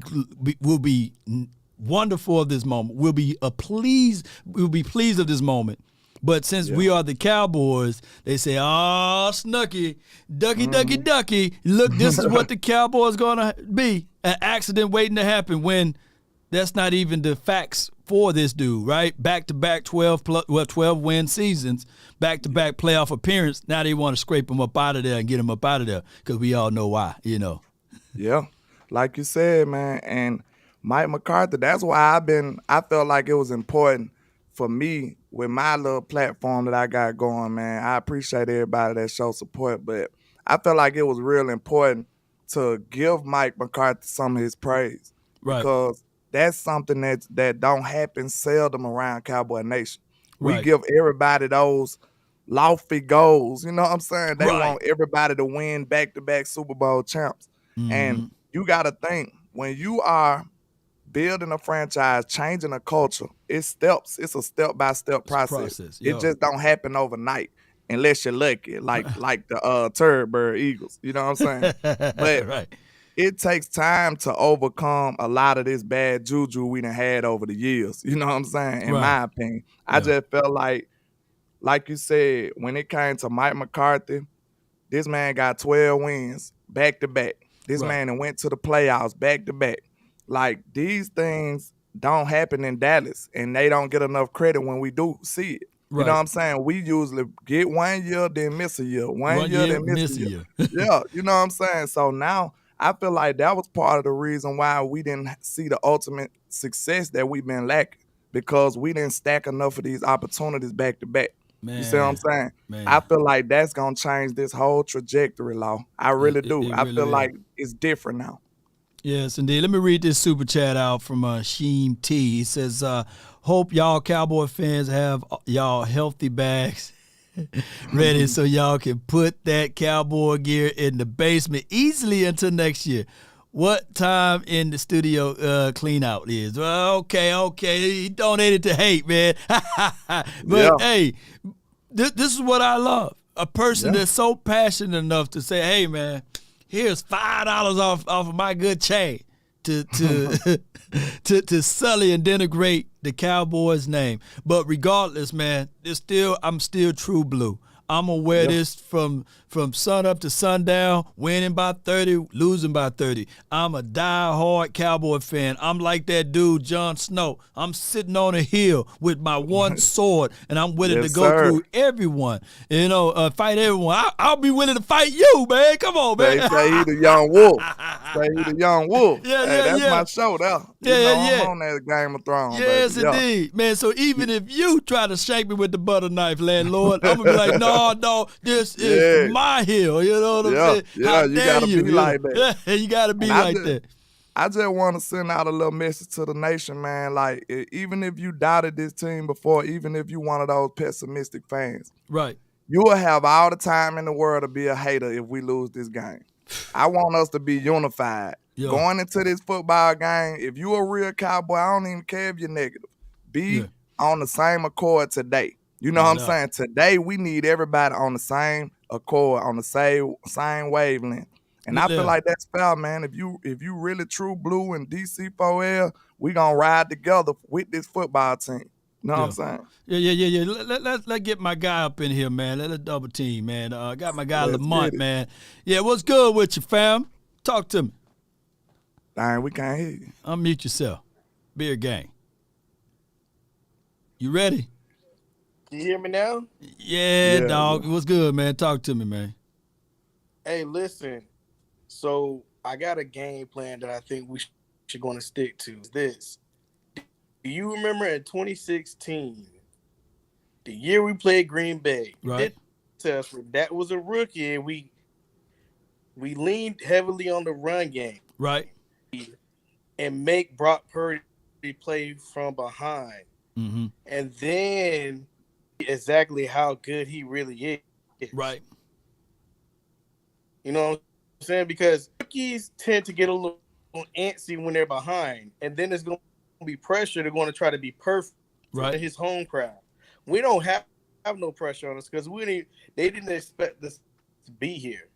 wonderful of this moment. We'll be pleased of this moment. But since we are the Cowboys, they say, "Oh, Snooky, Ducky. Look, this is what the Cowboys gonna be. An accident waiting to happen." When that's not even the facts for this dude, right? Back-to-back 12 win seasons, back-to-back playoff appearance. Now they want to scrape him up out of there and get him up out of there because we all know why, you know. Yeah, like you said, man. And Mike McCarthy, that's why I felt like it was important for me with my little platform that I got going, man. I appreciate everybody that shows support, but I felt like it was real important to give Mike McCarthy some of his praise. Right. Because that's something that don't happen seldom around Cowboy Nation. We give everybody those lofty goals. You know what I'm saying? They want everybody to win back-to-back Super Bowl champs. And you got to think, when you are building a franchise, changing a culture, it's steps. It's a step-by-step process. It just don't happen overnight unless you're lucky, like the Turd Bird Eagles. You know what I'm saying? But it takes time to overcome a lot of this bad juju we done had over the years. You know what I'm saying? In my opinion. I just felt like you said, when it came to Mike McCarthy, this man got 12 wins back-to-back. This man done went to the playoffs back-to-back. Like, these things don't happen in Dallas, and they don't get enough credit when we do see it. You know what I'm saying? We usually get 1 year, then miss a year. One year, then miss a year. Yeah, you know what I'm saying? So now I feel like that was part of the reason why we didn't see the ultimate success that we've been lacking, because we didn't stack enough of these opportunities back to back. Man, you see what I'm saying? Man. I feel like that's going to change this whole trajectory, Law. I really do. I feel like it's different now. Yes, indeed. Let me read this super chat out from Sheem T. He says, hope y'all Cowboy fans have y'all healthy bags ready so y'all can put that Cowboy gear in the basement easily until next year. What time in the studio clean out is? Well, okay. He donated to hate, man. But hey, this is what I love. A person that's so passionate enough to say, hey, man, here's $5 off of my good chain to sully and denigrate the Cowboys' name. But regardless, man, I'm still true blue. I'm gonna wear this from sun up to sundown, winning by 30, losing by 30. I'm a die-hard Cowboy fan. I'm like that dude, Jon Snow. I'm sitting on a hill with my one sword, and I'm willing to go through everyone. Fight everyone. I'll be willing to fight you, man. Come on, man. They say he the young wolf. That's my show, though. I'm on that Game of Thrones. Yes, baby. Indeed, man. So even if you try to shake me with the butter knife, landlord, I'm gonna be like, no, this is my hill. You know what I'm saying? Yeah, you gotta be like that. You gotta be like that. I just want to send out a little message to the nation, man. Like, even if you doubted this team before, even if you one of those pessimistic fans, right? You will have all the time in the world to be a hater if we lose this game. I want us to be unified. Going into this football game, if you a real Cowboy, I don't even care if you're negative. Be on the same accord today. You know what I'm saying? Today, we need everybody on the same accord, on the same wavelength. And I feel like that's fair, man. If you really true blue and DC4L, we gonna ride together with this football team. You know what I'm saying? Yeah. Let's get my guy up in here, man. Let's double team, man. I got my guy Lamont, man. Yeah, what's good with you, fam? Talk to me. Dang, we can't hear you. Unmute yourself. Beer gang. You ready? You hear me now? Yeah, dog. What's good, man? Talk to me, man. Hey, listen. So I got a game plan that I think we should going to stick to. This. Do you remember in 2016, the year we played Green Bay? Right. That was a rookie, and we leaned heavily on the run game. Right. And make Brock Purdy play from behind. Mm-hmm. And then exactly how good he really is. Right. You know what I'm saying? Because rookies tend to get a little antsy when they're behind, and then there's going to be pressure. They're going to try to be perfect for his home crowd. We don't have no pressure on us because they didn't expect us to be here.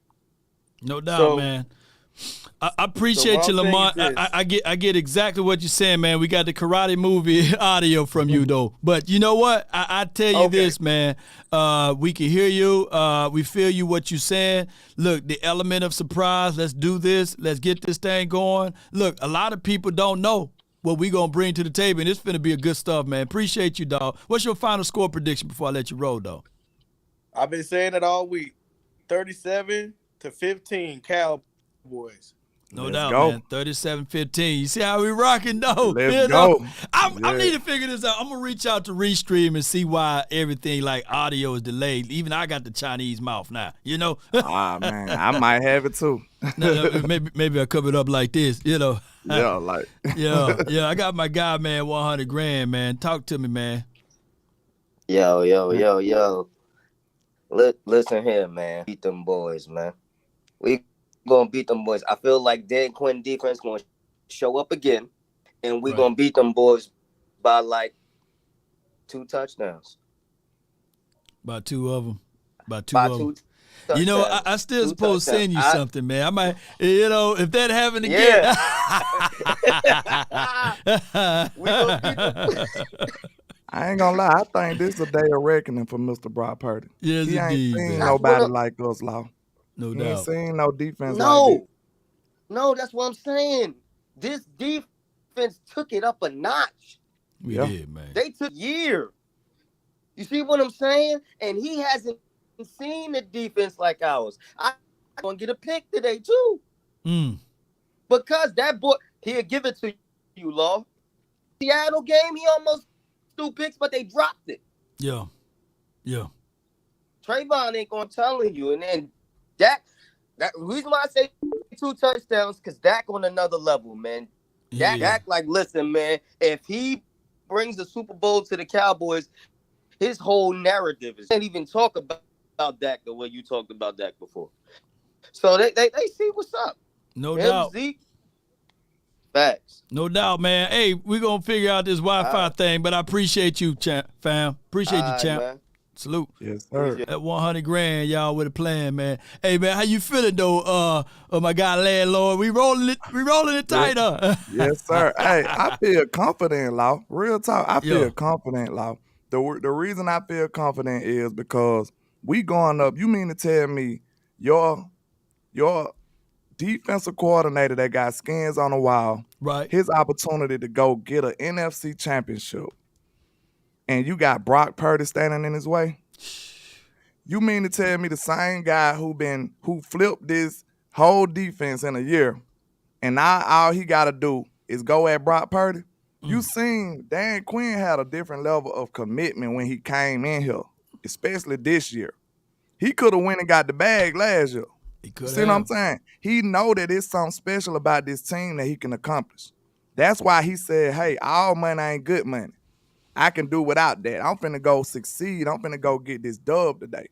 No doubt, man. I appreciate you, Lamont. I get exactly what you're saying, man. We got the karate movie audio from you, though. But you know what? I tell you this, man. We can hear you. We feel you, what you're saying. Look, the element of surprise. Let's do this. Let's get this thing going. Look, a lot of people don't know what we going to bring to the table, and it's going to be a good stuff, man. Appreciate you, dog. What's your final score prediction before I let you roll, though? I've been saying it all week. 37-15 Cowboys. No doubt, man. 37-15. You see how we rocking, though? Let's go. I need to figure this out. I'm going to reach out to Restream and see why everything like audio is delayed. Even I got the Chinese mouth now, you know? Man, I might have it too. Maybe I'll cover it up like this, you know? Yeah, I got my guy, man, $100,000, man. Talk to me, man. Yo. Listen here, man. Beat them boys, man. We gonna beat them boys. I feel like Dan Quinn defense gonna show up again, and we gonna beat them boys by like 2 touchdowns. By 2 of them. By two. You know, I still supposed to send you something, man. I might, you know, if that happened again. I ain't gonna lie. I think this is a day of reckoning for Mr. Brock Purdy. Yes, he ain't indeed, seen man. nobody like us, Law. No he doubt. ain't seen no defense like this. No, that's what I'm saying. This defense took it up a notch. We did, man. They took a year. You see what I'm saying? And he hasn't seen the defense like ours. I'm going to get a pick today, too. Because that boy, he'll give it to you, Law. Seattle game, he almost threw picks, but they dropped it. Yeah. Trayvon ain't going to tell you. And then that reason why I say 2 touchdowns, because Dak on another level, man. Dak, like, listen, man, if he brings the Super Bowl to the Cowboys, his whole narrative is can't even talk about Dak the way you talked about Dak before. So they see what's up. No doubt. Zeke. Facts. No doubt, man. Hey, we're going to figure out this Wi-Fi thing, but I appreciate you, fam. Appreciate you, champ. Man. Salute. Yes, sir. That 100 grand, y'all, with a plan, man. Hey, man, how you feeling, though, my guy, landlord? We rolling it tighter. Yes, sir. Hey, I feel confident, Law. Real talk. I feel confident, Law. The reason I feel confident is because we going up. You mean to tell me your defensive coordinator that got skins on the wall, right? His opportunity to go get an NFC championship, and you got Brock Purdy standing in his way? You mean to tell me the same guy who flipped this whole defense in a year, and now all he got to do is go at Brock Purdy? You seen Dan Quinn had a different level of commitment when he came in here, especially this year. He could have went and got the bag last year. He could have. See what I'm saying? He know that it's something special about this team that he can accomplish. That's why he said, hey, all money ain't good money. I can do without that. I'm finna go succeed. I'm finna go get this dub today.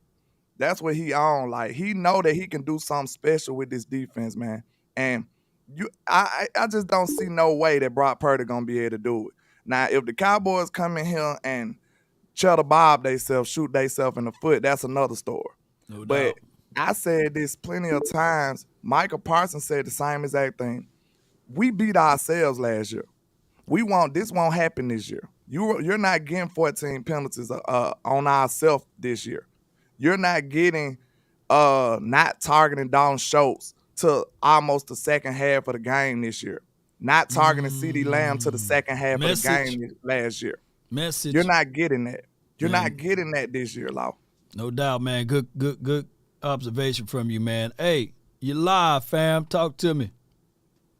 That's what he on. Like, he know that he can do something special with this defense, man. And I just don't see no way that Brock Purdy gonna be able to do it. Now, if the Cowboys come in here and cheddar bob theyself, shoot theyself in the foot, that's another story. No doubt. But I said this plenty of times. Michael Parsons said the same exact thing. We beat ourselves last year. This won't happen this year. You're not getting 14 penalties on ourselves this year. You're not getting not targeting Dalton Schultz to almost the second half of the game this year. Not targeting CeeDee Lamb to the second half of the game last year. You're not getting that. You're not getting that this year, Law. No doubt, man. Good observation from you, man. Hey, you live, fam. Talk to me.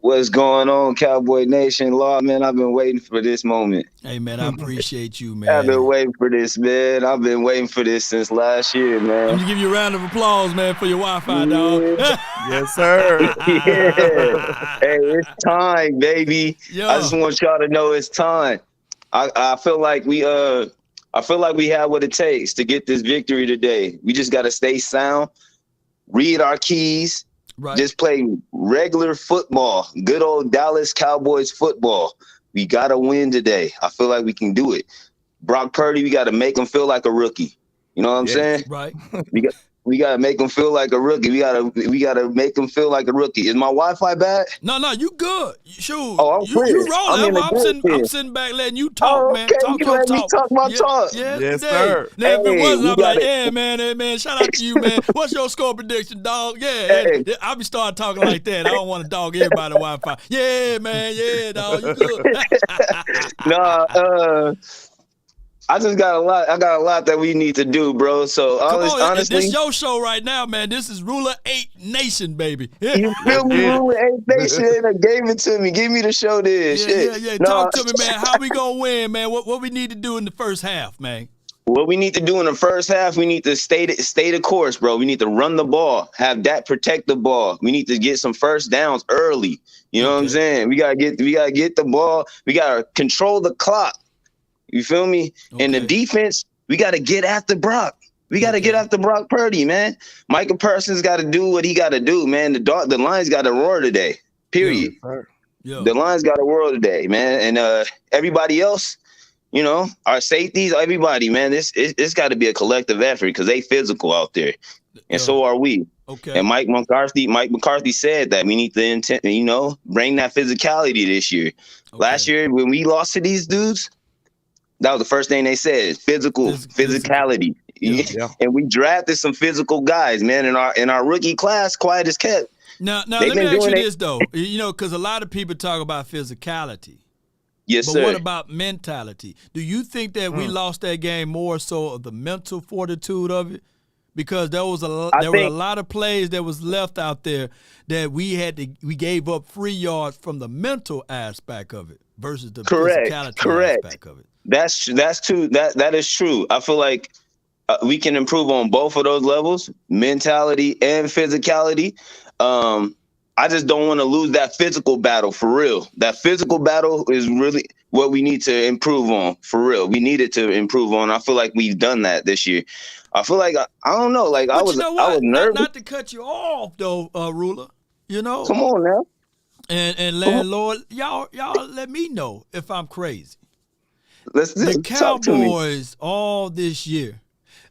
What's going on, Cowboy Nation? Law, man, I've been waiting for this moment. Hey, man, I appreciate you, man. I've been waiting for this, man. I've been waiting for this since last year, man. Let me give you a round of applause, man, for your Wi-Fi, dog. Yes, sir. Yeah. Hey, it's time, baby. Yo. I just want y'all to know it's time. I feel like we have what it takes to get this victory today. We just got to stay sound, read our keys, just play regular football, good old Dallas Cowboys football. We got to win today. I feel like we can do it. Brock Purdy, we got to make him feel like a rookie. You know what I'm saying? Right. We gotta make him feel like a rookie. We gotta make him feel like a rookie. Is my Wi-Fi bad? No, you good. Shoot. Oh, I'm you rolling. I'm sitting back letting you talk, man. Talk you let me talk my talk. Yes, sir. Now, if it wasn't, I'm like, yeah, man. Hey, man, shout out to you, man. What's your score prediction, dog? Yeah, I'll be starting talking like that. I don't want to dog everybody Wi-Fi. Yeah, man. Yeah, dog. You good? I just got a lot. I got a lot that we need to do, bro. So honestly, this your show right now, man. This is Ruler 8 Nation, baby. You feel me? Ruler 8 Nation. They gave it to me. Give me the show, then. Yeah. Talk to me, man. How we gonna win, man? What we need to do in the first half, man? What we need to do in the first half, we need to stay the course, bro. We need to run the ball, have that protect the ball. We need to get some first downs early. You know what I'm saying? We gotta get the ball. We gotta control the clock. You feel me? Okay. And the defense, we got to get after Brock. We got to get after Brock Purdy, man. Michael Parsons got to do what he got to do, man. The Lions got to roar today, period. Yeah. The Lions got to roar today, man. And everybody else, you know, our safeties, everybody, man, it's got to be a collective effort because they physical out there. And so are we. Okay. And Mike McCarthy said that we need to bring that physicality this year. Okay. Last year, when we lost to these dudes, that was the first thing they said: physicality. Yeah. And we drafted some physical guys, man. In our rookie class, quiet as kept. Now let me ask you this though, because a lot of people talk about physicality, Yes, but sir. what about mentality? Do you think that we lost that game more so of the mental fortitude of it? Because there were a lot of plays that was left out there that we gave up free yards from the mental aspect of it versus the physicality aspect of it. That's true. That is true. I feel like we can improve on both of those levels, mentality and physicality. I just don't want to lose that physical battle for real. That physical battle is really what we need to improve on for real. We needed to improve on. I feel like we've done that this year. I feel like I don't know. Like but I was nervous. Not to cut you off though, Ruler. You know. Come on now. And landlord, y'all let me know if I'm crazy. The Cowboys all this year,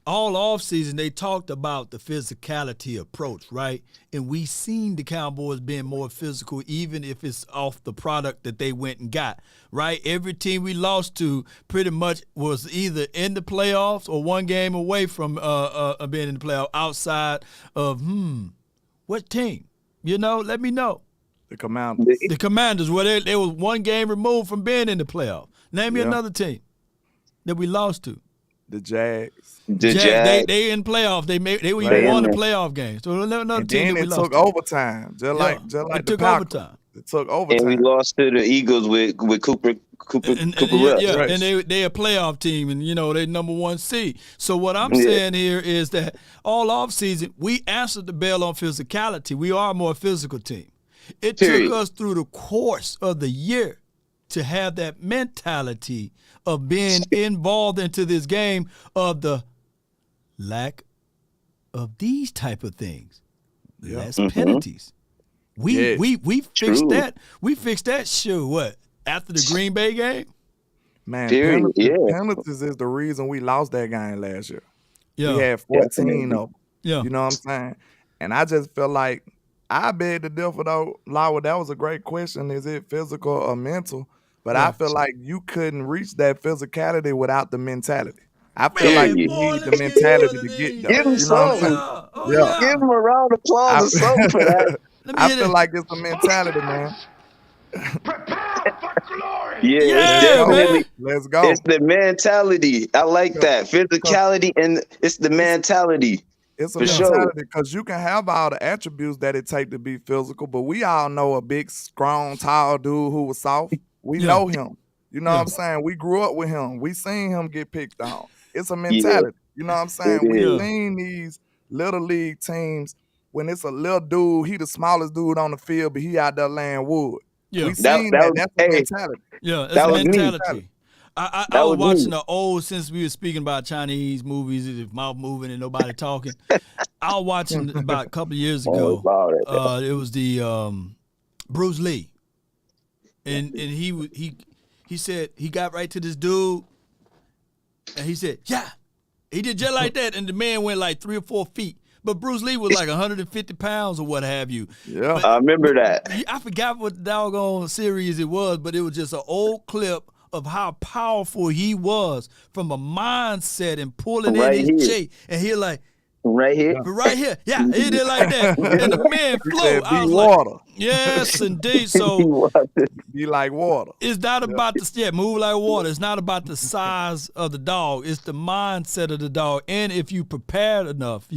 all offseason, they talked about the physicality approach, right? And we seen the Cowboys being more physical, even if it's off the product that they went and got, right? Every team we lost to pretty much was either in the playoffs or one game away from being in the playoff outside of, what team? You know, let me know. The Commanders. The Commanders, where they was one game removed from being in the playoff. Name me another team that we lost to. The Jags. They in playoff. They even won the playoff game. So another team that we lost. It took overtime, just like it the took Packers. overtime. It took overtime. And we lost to the Eagles with Cooper and Rush. And they a playoff team, and they number 1 seed. So what I'm saying here is that all offseason we answered the bell on physicality. We are a more physical team. It took us through the course of the year to have that mentality of being involved into this game of the lack of these type of things. Less penalties. We fixed that. We fixed that after the Green Bay game? Man, penalties is the reason we lost that game last year. We had 14 of them. You know what I'm saying? And I just feel like I beg to differ though, Lawa. That was a great question. Is it physical or mental? But I feel like you couldn't reach that physicality without the mentality. I feel like you need the mentality to get there. Give him some. Give him a round of applause or something for that. I feel like it's the mentality, man. It's definitely. Let's go. It's the mentality. I like that. Physicality and it's the mentality. It's a mentality because you can have all the attributes that it take to be physical, but we all know a big, strong, tall dude who was soft. We know him. You know what I'm saying? We grew up with him. We seen him get picked on. It's a mentality. You know what I'm saying? We've seen these little league teams when it's a little dude, he the smallest dude on the field, but he out there laying wood. We seen that. That's the mentality. Yeah, that's the mentality. I was watching the old, since we were speaking about Chinese movies, if mouth moving and nobody talking. I was watching about a couple of years ago. It was the Bruce Lee, and he said he got right to this dude, and he said, "Yeah," he did just like that, and the man went like 3 or 4 feet. But Bruce Lee was like 150 pounds or what have you. Yeah, but I remember that. I forgot what doggone series it was, but it was just an old clip of how powerful he was from a mindset and pulling in his J. And he like, right here. Yeah, he did like that. And the man flew. I was water. Like, yes, indeed. So be like water. It's not about move like water. It's not about the size of the dog. It's the mindset of the dog. And if you prepared enough,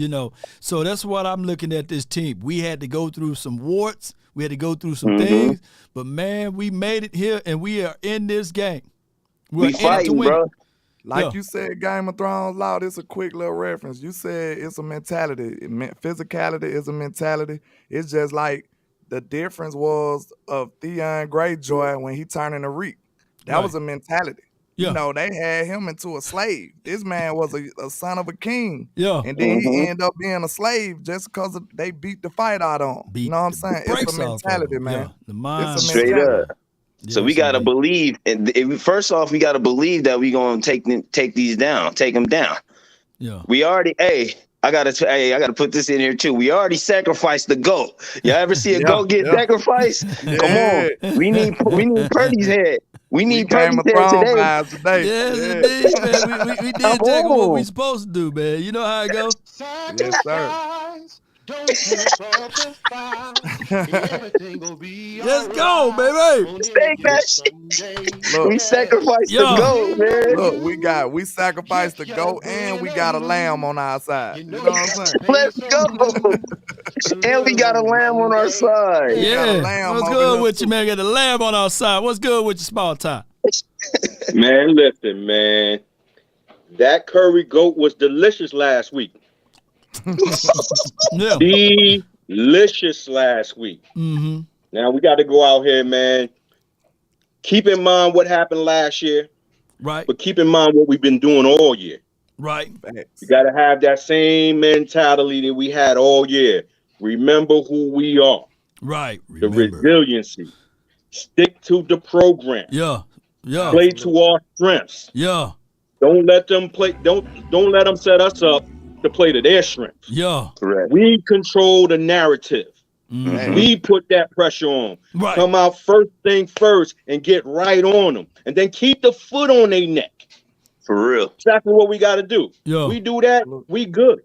So that's what I'm looking at this team. We had to go through some warts. We had to go through some things. But, man, we made it here, and we are in this game. We fighting, bro. Like you said, Game of Thrones, Law, this is a quick little reference. You said it's a mentality. Physicality is a mentality. It's just like the difference was of Theon Greyjoy when he turned into Reek. That was a mentality. Yeah. They had him into a slave. This man was a son of a king. Yeah. And then he ended up being a slave just because they beat the fight out of him. You know what I'm saying? It's a mentality, man. Yeah. The mind. Straight up. So we gotta believe, and first off, we gotta believe that we gonna take these down, take them down. Yeah. We already, I gotta put this in here too. We already sacrificed the goat. Y'all ever see a goat get sacrificed? Come on, we need Purdy's head. We need Purdy's head today. Yes, indeed, man. We did exactly what we supposed to do, man. You know how it goes. Yes, sir. Don't trip off the fire. Everything gonna be Let's go, baby. Take that shit. We sacrificed the goat, man. We sacrificed the goat and we got a lamb on our side. You know what I'm saying? Let's go. And we got a lamb on our side. Yeah. What's good with you, man? Got the lamb on our side. What's good with you, small time? Man, listen, man. That curry goat was delicious last week. Delicious last week. Mm-hmm. Now we got to go out here, man. Keep in mind what happened last year. Right. But keep in mind what we've been doing all year. Right. You got to have that same mentality that we had all year. Remember who we are. Right. The resiliency. Stick to the program. Yeah. Play to our strengths. Yeah. Don't let them play. Don't let them set us up to play to their strengths. Yeah. Correct. We control the narrative. Mm-hmm. We put that pressure on. Right. Come out first thing first and get right on them. And then keep the foot on their neck. For real. Exactly what we got to do. Yeah. We do that, we good.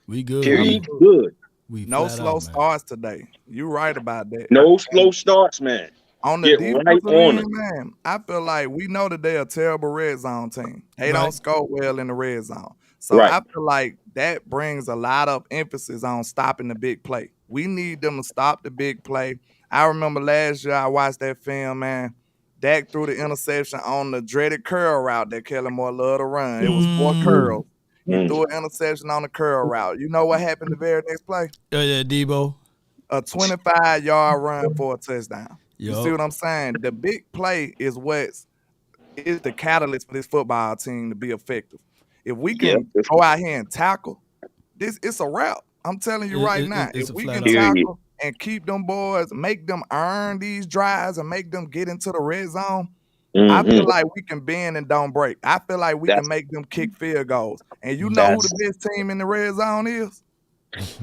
We good. We good. No slow starts today. You right about that. No slow starts, man. On the Get defensive right on end, man, I feel like we know that they're a terrible red zone team. They don't score well in the red zone. So I feel like that brings a lot of emphasis on stopping the big play. We need them to stop the big play. I remember last year I watched that film, man. Dak threw the interception on the dreaded curl route that Kellen Moore loved to run. It was 4 curls. He threw an interception on the curl route. You know what happened the very next play? Yeah, Debo. A 25-yard run for a touchdown. You see what I'm saying? The big play is the catalyst for this football team to be effective. If we can go out here and tackle, it's a wrap. I'm telling you right now. If we can tackle and keep them boys, make them earn these drives and make them get into the red zone, I feel like we can bend and don't break. I feel like we can make them kick field goals. And you know who the best team in the red zone is?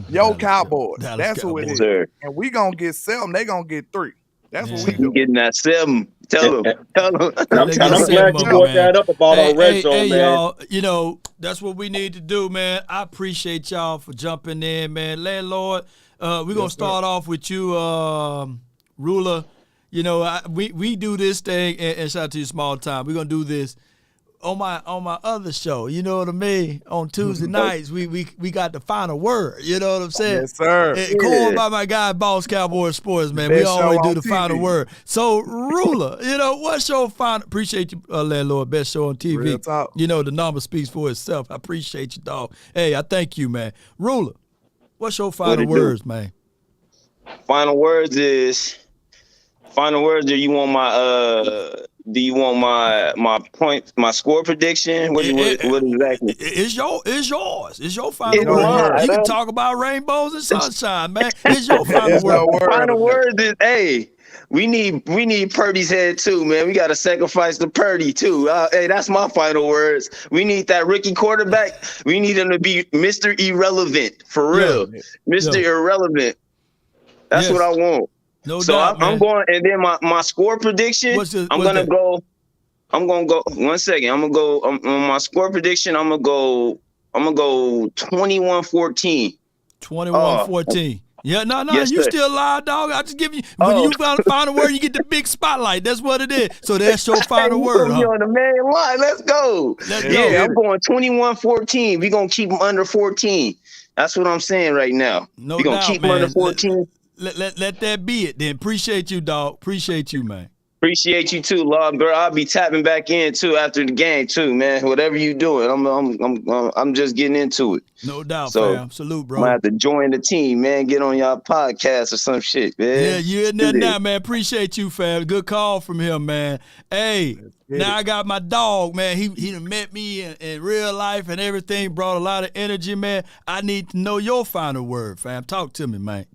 Yo, Cowboys. That's who it is. And we going to get 7. They going to get 3. That's what we do. Getting that 7. Tell them. I'm glad you brought that up about our red zone, man. Y'all, you know, that's what we need to do, man. I appreciate y'all for jumping in, man. Landlord, we're going to start off with you, Ruler. You know, we do this thing, and shout out to you, small time. We're going to do this on my other show, you know what I mean? On Tuesday nights, we got the final word, you know what I'm saying? Yes, sir. Called by my guy, Boss Cowboy Sports, man. We always do the final word. So, Ruler, you know, what's your final? Appreciate you, landlord. Best show on TV. Real talk. You know, the number speaks for itself. I appreciate you, dog. Hey, I thank you, man. Ruler, what's your final words, man? Final words is. Do you want my point, my score prediction? What exactly? It's yours. It's your final word. You can talk about rainbows and sunshine, man. It's your final word. Final word is, hey, we need Purdy's head too, man. We got to sacrifice the Purdy too. Hey, that's my final words. We need that rookie quarterback. We need him to be Mr. Irrelevant for real, Mr. Irrelevant. That's what I want. No so doubt, I'm going, and then my score prediction. I'm gonna go. 1 second. I'm gonna go on my score prediction. I'm gonna go 21-14. 21-14. Yeah, no, yes, you still alive, dog. I just give you when you find a word, you get the big spotlight. That's what it is. So that's your final word. You on the main line. Let's go. I'm going 21-14. We're gonna keep them under 14. That's what I'm saying right now. No We're gonna doubt, keep them under 14. Let that be it then. Appreciate you, dog. Appreciate you, man. Appreciate you too, Lord, bro. I'll be tapping back in too after the game too, man. Whatever you doing, I'm just getting into it. No doubt, so, fam. Salute, bro. I'm gonna have to join the team, man. Get on y'all podcast or some shit, man. Yeah, you in there now, man. Appreciate you, fam. Good call from him, man. Hey, now I got my dog, man. He done met me in real life and everything. Brought a lot of energy, man. I need to know your final word, fam. Talk to me, man.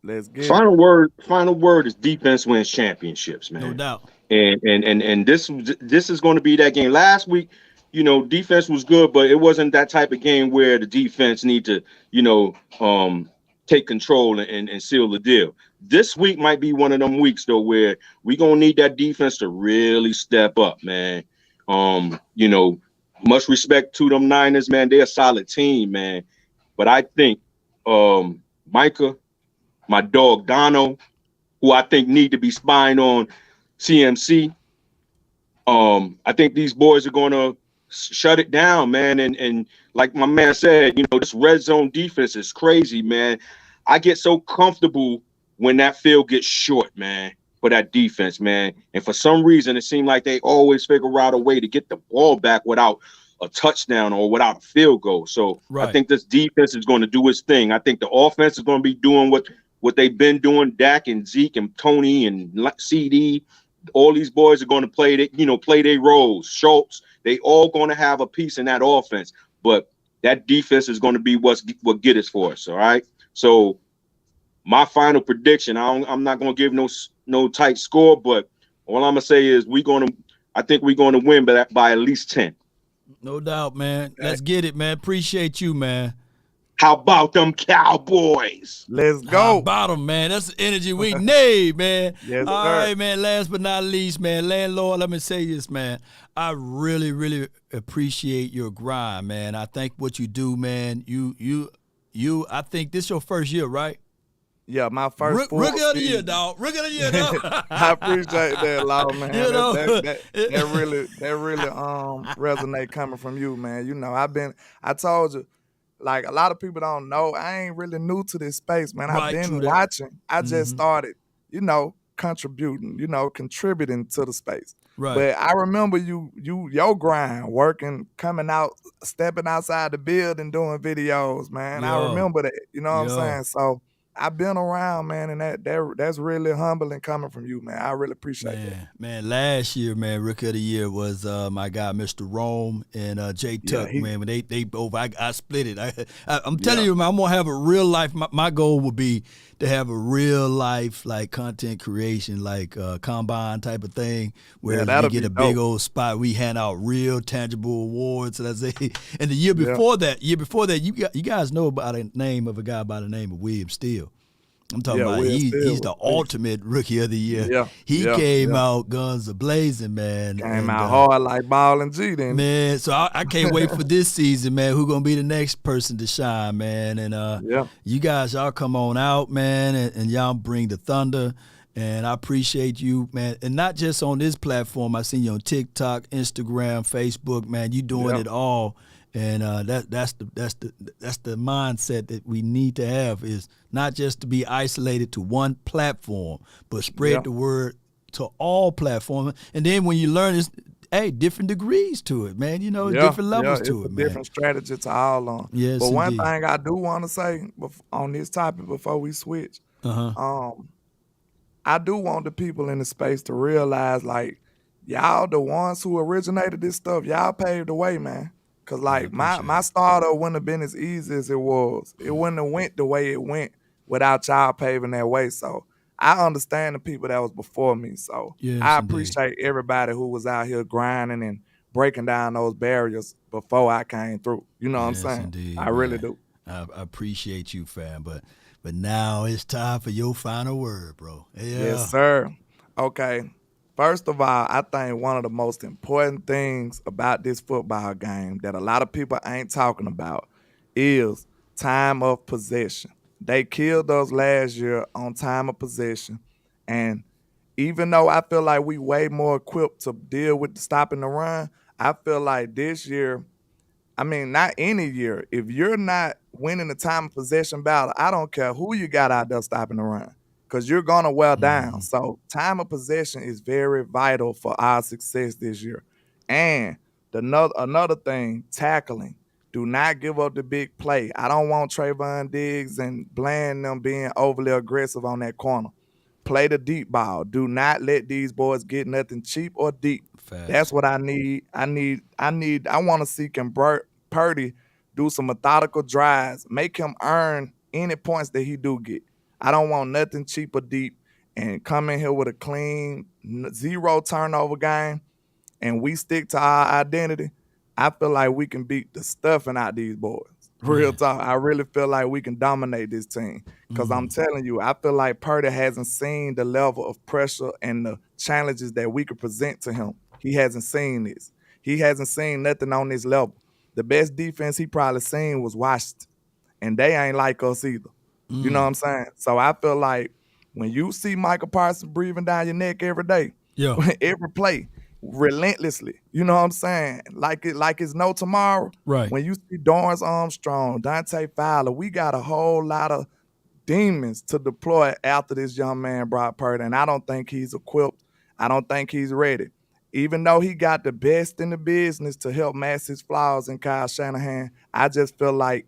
Let's get final word is defense wins championships, man. No doubt. And this is going to be that game. Last week, you know, defense was good, but it wasn't that type of game where the defense need to, you know, take control and seal the deal. This week might be one of them weeks though where we gonna need that defense to really step up, man. You know, much respect to them Niners, man. They're a solid team, man. But I think Micah, my dog Dono, who I think need to be spying on CMC. I think these boys are going to shut it down, man. And like my man said, this red zone defense is crazy, man. I get so comfortable when that field gets short, man, for that defense, man. And for some reason, it seemed like they always figure out a way to get the ball back without a touchdown or without a field goal. So I think this defense is going to do its thing. I think the offense is going to be doing what they've been doing. Dak and Zeke and Tony and CD. All these boys are going to play their roles. Schultz, they all going to have a piece in that offense. But that defense is going to be what get us for us. All right. So my final prediction, I'm not going to give no tight score, but all I'm gonna say is I think we're going to win by at least 10. No doubt, man. Let's get it, man. Appreciate you, man. How about them Cowboys? Let's go. How about them, man? That's the energy we need, man. Yes, all sir. right, man. Last but not least, man, landlord, let me say this, man. I really, really appreciate your grind, man. I think what you do, man, I think this your first year, right? Yeah, my first rookie of the year, dog. Rookie of the year, dog. I appreciate that, Law, man. That really resonate coming from you, man. I told you, like, a lot of people don't know, I ain't really new to this space, man. I've been watching. I just started, contributing, contributing to the space. Right. But I remember your grind, working, coming out, stepping outside the building, doing videos, man. Yeah. I remember that. You know what I'm saying? So I've been around, man, and that's really humbling coming from you, man. I really appreciate that. Man, last year, man, Rookie of the Year was my guy, Mr. Rome, and Jay Tuck, man. When they both, I split it. I'm telling you, man, I'm going to have a real life. My goal would be to have a real life, like, content creation, like combine type of thing, where we get a big old spot. We hand out real tangible awards, and I say. And the year before that, you guys know about a name of a guy by the name of William Steele. I'm talking about he's the ultimate Rookie of the Year. Yeah, he came out guns a-blazing, man. Came out hard like Ball and G then. Man, so I can't wait for this season, man. Who's going to be the next person to shine, man? And you guys, y'all come on out, man, and y'all bring the thunder. And I appreciate you, man. And not just on this platform. I seen you on TikTok, Instagram, Facebook, man. You doing it all. And that's the mindset that we need to have, is not just to be isolated to one platform, but spread the word to all platforms. And then when you learn, different degrees to it, man. Different levels to it, man. Different strategy to all on. Yes, but one indeed. thing I do want to say on this topic before we switch, I do want the people in the space to realize, like, y'all the ones who originated this stuff. Y'all paved the way, man. Cause like my startup wouldn't have been as easy as it was. It wouldn't have went the way it went without y'all paving that way. So I understand the people that was before me. So I appreciate everybody who was out here grinding and breaking down those barriers before I came through. You know what I'm saying? Indeed, I really do. I appreciate you, fam. But now it's time for your final word, bro. Yes, sir. Okay. First of all, I think one of the most important things about this football game that a lot of people ain't talking about is time of possession. They killed us last year on time of possession. And even though I feel like we way more equipped to deal with stopping the run, I feel like this year, not any year, if you're not winning the time of possession battle, I don't care who you got out there stopping the run, because you're going to wear down. So time of possession is very vital for our success this year. And another thing, tackling. Do not give up the big play. I don't want Trayvon Diggs and Bland them being overly aggressive on that corner. Play the deep ball. Do not let these boys get nothing cheap or deep. Facts. That's what I need. I want to see Purdy do some methodical drives. Make him earn any points that he do get. I don't want nothing cheap or deep, and come in here with a clean, 0 turnover game, and we stick to our identity. I feel like we can beat the stuffing out these boys. Real talk. I really feel like we can dominate this team, because I'm telling you, I feel like Purdy hasn't seen the level of pressure and the challenges that we could present to him. He hasn't seen this. He hasn't seen nothing on this level. The best defense he probably seen was Washington, and they ain't like us either. You know what I'm saying? So I feel like when you see Michael Parsons breathing down your neck every day, every play, relentlessly, you know what I'm saying? Like it's no tomorrow. Right. When you see Dorrance Armstrong, Dante Fowler, we got a whole lot of demons to deploy after this young man, Brock Purdy, and I don't think he's equipped. I don't think he's ready. Even though he got the best in the business to help mask his flaws in Kyle Shanahan, I just feel like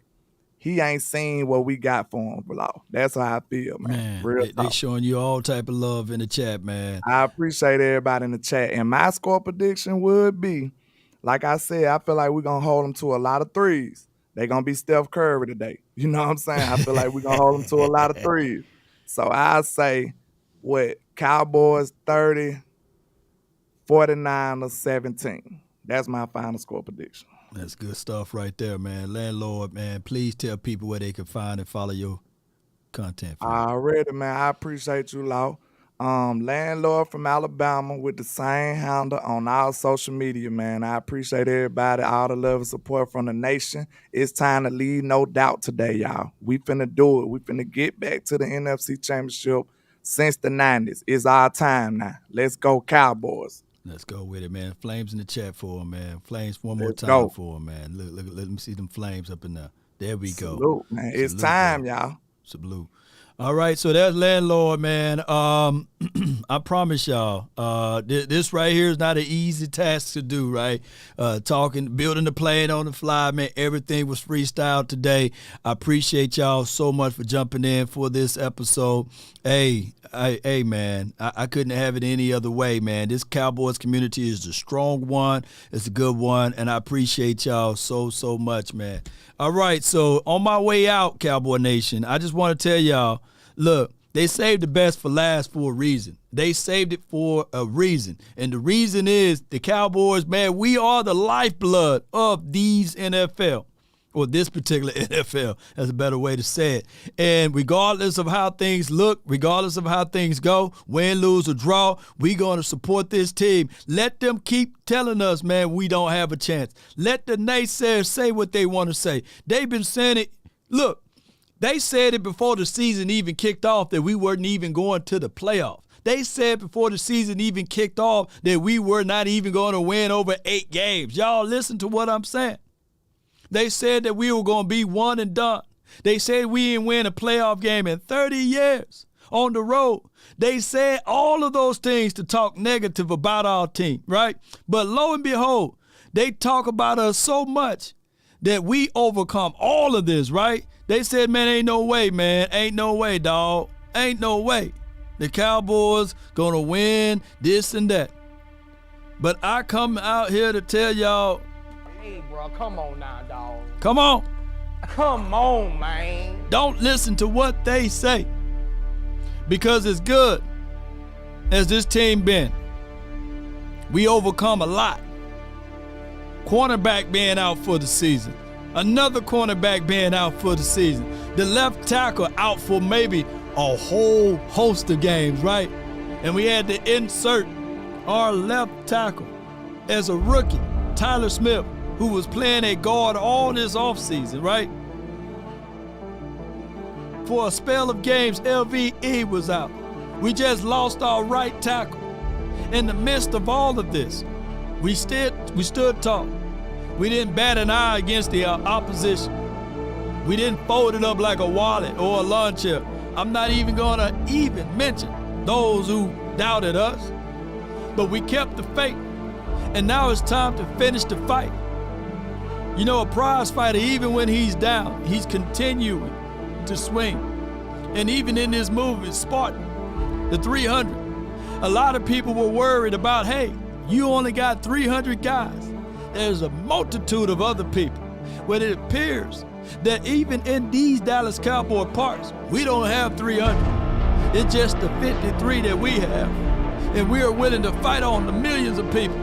he ain't seen what we got for him, bro. That's how I feel, man. They showing you all type of love in the chat, man. I appreciate everybody in the chat. And my score prediction would be, like I said, I feel like we're going to hold them to a lot of threes. They're going to be Steph Curry today. You know what I'm saying? I feel like we're going to hold them to a lot of threes. So I say, Cowboys 30, 49 17. That's my final score prediction. That's good stuff right there, man. Landlord, man, please tell people where they can find and follow your content. Already, man. I appreciate you, Law. Landlord from Alabama with the same handle on all social media, man. I appreciate everybody, all the love and support from the nation. It's time to leave no doubt today, y'all. We finna do it. We finna get back to the NFC Championship since the 90s. It's our time now. Let's go, Cowboys. Let's go with it, man. Flames in the chat for him, man. Flames one more time for him, man. Look, let me see them flames up in there. There we go. Salute, man. It's time, y'all. Salute. All right, so that's Landlord, man. I promise y'all, this right here is not an easy task to do, right? Building the plane on the fly, man. Everything was freestyle today. I appreciate y'all so much for jumping in for this episode. Hey, man, I couldn't have it any other way, man. This Cowboys community is a strong one. It's a good one, and I appreciate y'all so much, man. All right, so on my way out, Cowboy Nation, I just want to tell y'all, look, they saved the best for last for a reason. They saved it for a reason. And the reason is the Cowboys, man, we are the lifeblood of these NFL. Or this particular NFL, that's a better way to say it. And regardless of how things look, regardless of how things go, win, lose, or draw, we're going to support this team. Let them keep telling us, man, we don't have a chance. Let the naysayers say what they want to say. They've been saying it. Look, they said it before the season even kicked off that we weren't even going to the playoffs. They said before the season even kicked off that we were not even going to win over 8 games. Y'all listen to what I'm saying. They said that we were going to be one and done. They said we didn't win a playoff game in 30 years on the road. They said all of those things to talk negative about our team, right? But lo and behold, they talk about us so much that we overcome all of this, right? They said, man, ain't no way, man. Ain't no way, dog. Ain't no way. The Cowboys going to win this and that. But I come out here to tell y'all, hey, bro, come on now, dog. Come on. Come on, man. Don't listen to what they say. Because as good as this team been, we overcome a lot. Cornerback being out for the season. Another cornerback being out for the season. The left tackle out for maybe a whole host of games, right? And we had to insert our left tackle as a rookie, Tyler Smith, who was playing at guard all this offseason, right? For a spell of games, LVE was out. We just lost our right tackle. In the midst of all of this, we stood tall. We didn't bat an eye against the opposition. We didn't fold it up like a wallet or a lawn chair. I'm not even going to mention those who doubted us. But we kept the faith. And now it's time to finish the fight. You know, a prize fighter, even when he's down, he's continuing to swing. And even in this movie, Spartan, the 300, a lot of people were worried about, hey, you only got 300 guys. There's a multitude of other people. But it appears that even in these Dallas Cowboy parks, we don't have 300. It's just the 53 that we have. And we are willing to fight on the millions of people.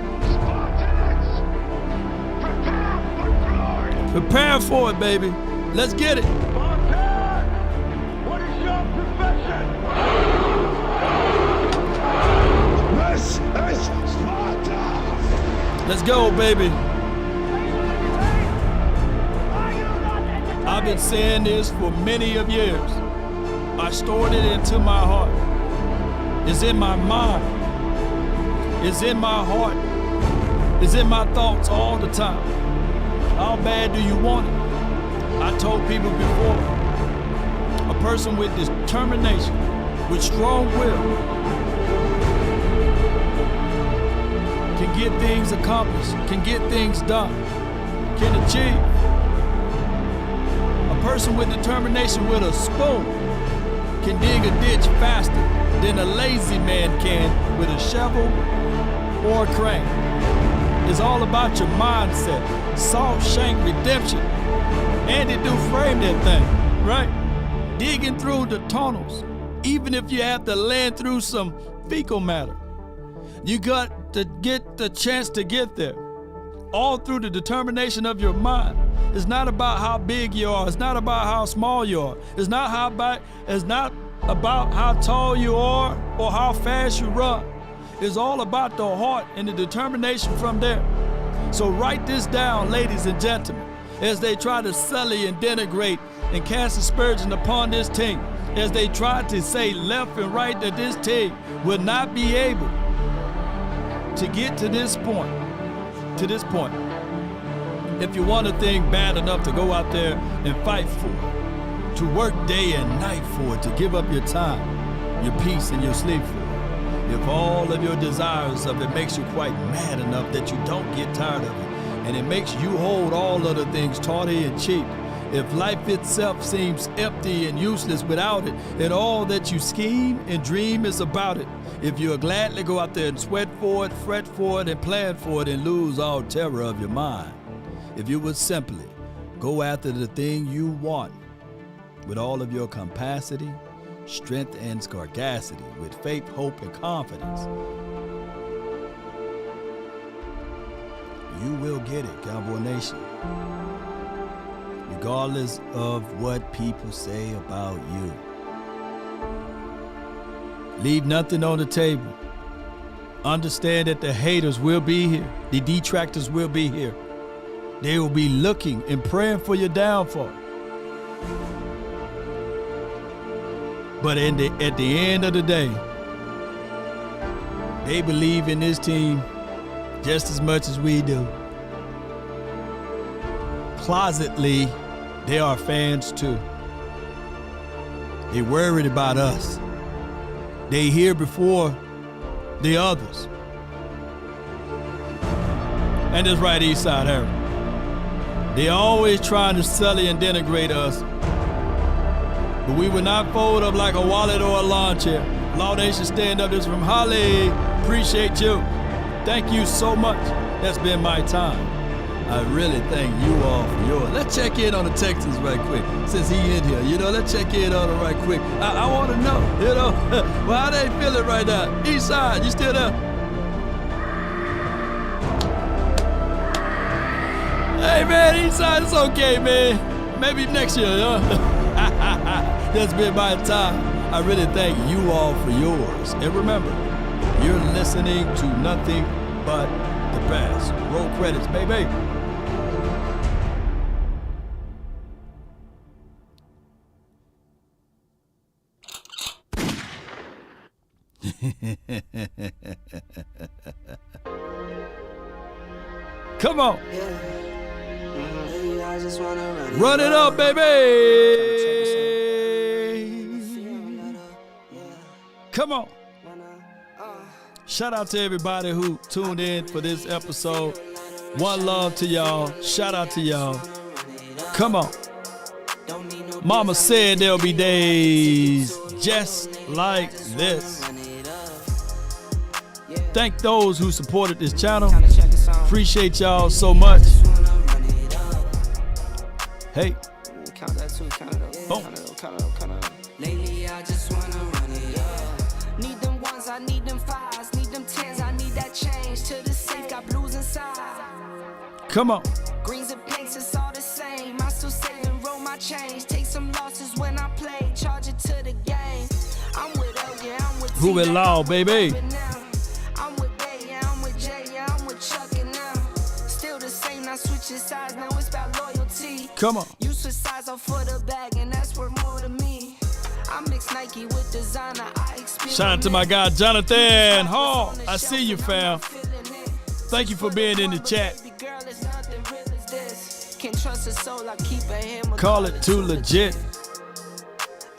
Prepare for it, baby. Let's get it. What is your profession? This is Sparta. Let's go, baby. I've been saying this for many of years. I stored it into my heart. It's in my mind. It's in my heart. It's in my thoughts all the time. How bad do you want it? I told people before, a person with determination, with strong will, can get things accomplished, can get things done, can achieve. A person with determination with a spoon can dig a ditch faster than a lazy man can with a shovel or a crane. It's all about your mindset. Sawshank Redemption. Andy Dufresne that thing, right? Digging through the tunnels, even if you have to land through some fecal matter. You got to get the chance to get there. All through the determination of your mind. It's not about how big you are. It's not about how small you are. It's not about how tall you are or how fast you run. It's all about the heart and the determination from there. So write this down, ladies and gentlemen, as they try to sully and denigrate and cast aspersion upon this team, as they try to say left and right that this team will not be able to get to this point. If you want a thing bad enough to go out there and fight for it, to work day and night for it, to give up your time, your peace, and your sleep for it, if all of your desires of it makes you quite mad enough that you don't get tired of it, and it makes you hold all other things tawdry and cheap, if life itself seems empty and useless without it, and all that you scheme and dream is about it, if you'll gladly go out there and sweat for it, fret for it, and plan for it, and lose all terror of your mind, if you would simply go after the thing you want with all of your capacity, strength, and scarcity, with faith, hope, and confidence, you will get it, Cowboy Nation. Regardless of what people say about you. Leave nothing on the table. Understand that the haters will be here. The detractors will be here. They will be looking and praying for your downfall. But at the end of the day, they believe in this team just as much as we do. Closetly, they are fans too. They worried about us. They here before the others. And that's right, Eastside Harry. They always trying to sully and denigrate us. But we will not fold up like a wallet or a lawn chair. Law Nation, stand up. This is from Holly. Appreciate you. Thank you so much. That's been my time. I really thank you all for yours. Let's check in on the Texans right quick. Since he in here, let's check in on him right quick. I want to know, well, how they feeling right now? Eastside, you still there? Hey, man, Eastside, it's okay, man. Maybe next year, That's been my time. I really thank you all for yours. And remember, you're listening to nothing but the best. Roll credits, baby. Come on. Run it up, baby. Come on. Shout out to everybody who tuned in for this episode. One love to y'all. Shout out to y'all. Come on. Mama said there'll be days just like this. Thank those who supported this channel. Appreciate y'all so much. Hey. Oh. Lately I just wanna run it up. Need them ones, I need them fives, need them tens, I need that change to the safe, got blues inside. Come on. Greens and pinks, it's all the same. I still save and roll my change. Take some losses when I play, charge it to the game. I'm with L, yeah, I'm with Who will law, baby? I'm with Bay, yeah, I'm with Jay, yeah, I'm with Chuck and now. Still the same, not switching sides, now it's about loyalty. Come on. You switch sides off for the bag, and that's worth more to me. I mix Nike with designer. Shout out to my guy Jonathan Hall. I see you, fam. Thank you for being in the chat. Call it too legit.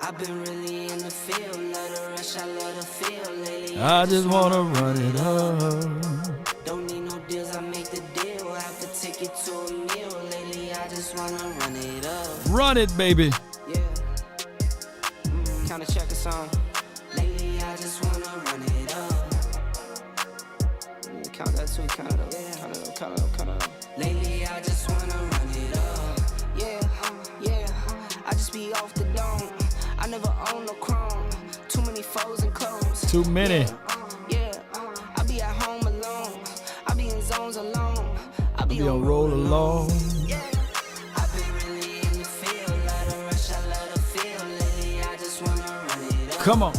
I've been really in the field, love the rush, I love the feel lately. I just wanna run it up. Don't need no deals, I make the deal. Have to take it to a meal lately. I just wanna run it up. Run it, baby. Yeah. Kinda check a song. Lately, I just wanna run it up. Count that too, count it up, count it up, count it up, count it up. Lately, I just wanna run it up. Yeah. I just be off the dome. I never own no chrome. Too many foes and clones. Too many. Yeah. I be at home alone. I be in zones alone. I be on roll along. Yeah. I been really in the field. Love the rush, I love the feel lately. I just wanna run it up. Come on.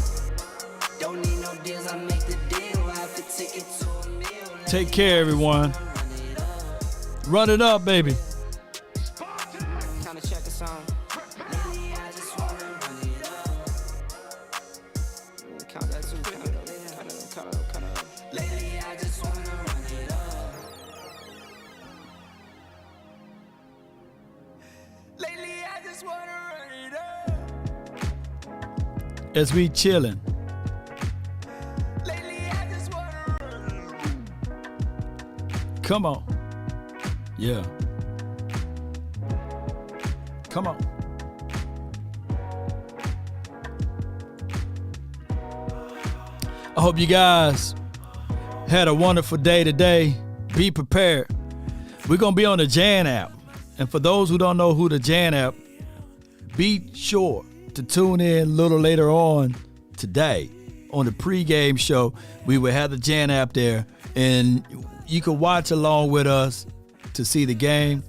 Don't need no deals, I make the deal. I have to take it to a meal. Take care, everyone. Run it up, baby. Kinda check a song. Lately, I just wanna run it up. Count that too, count it up, count it up, count it up, count it up. Lately, I just wanna run it up. Lately, I just wanna run it up. As we chillin'. Lately, I just wanna run it up. Come on. Yeah. Come on. I hope you guys had a wonderful day today. Be prepared. We're going to be on the Jan app. And for those who don't know who the Jan app, be sure to tune in a little later on today on the pregame show. We will have the Jan app there, and you can watch along with us to see the game.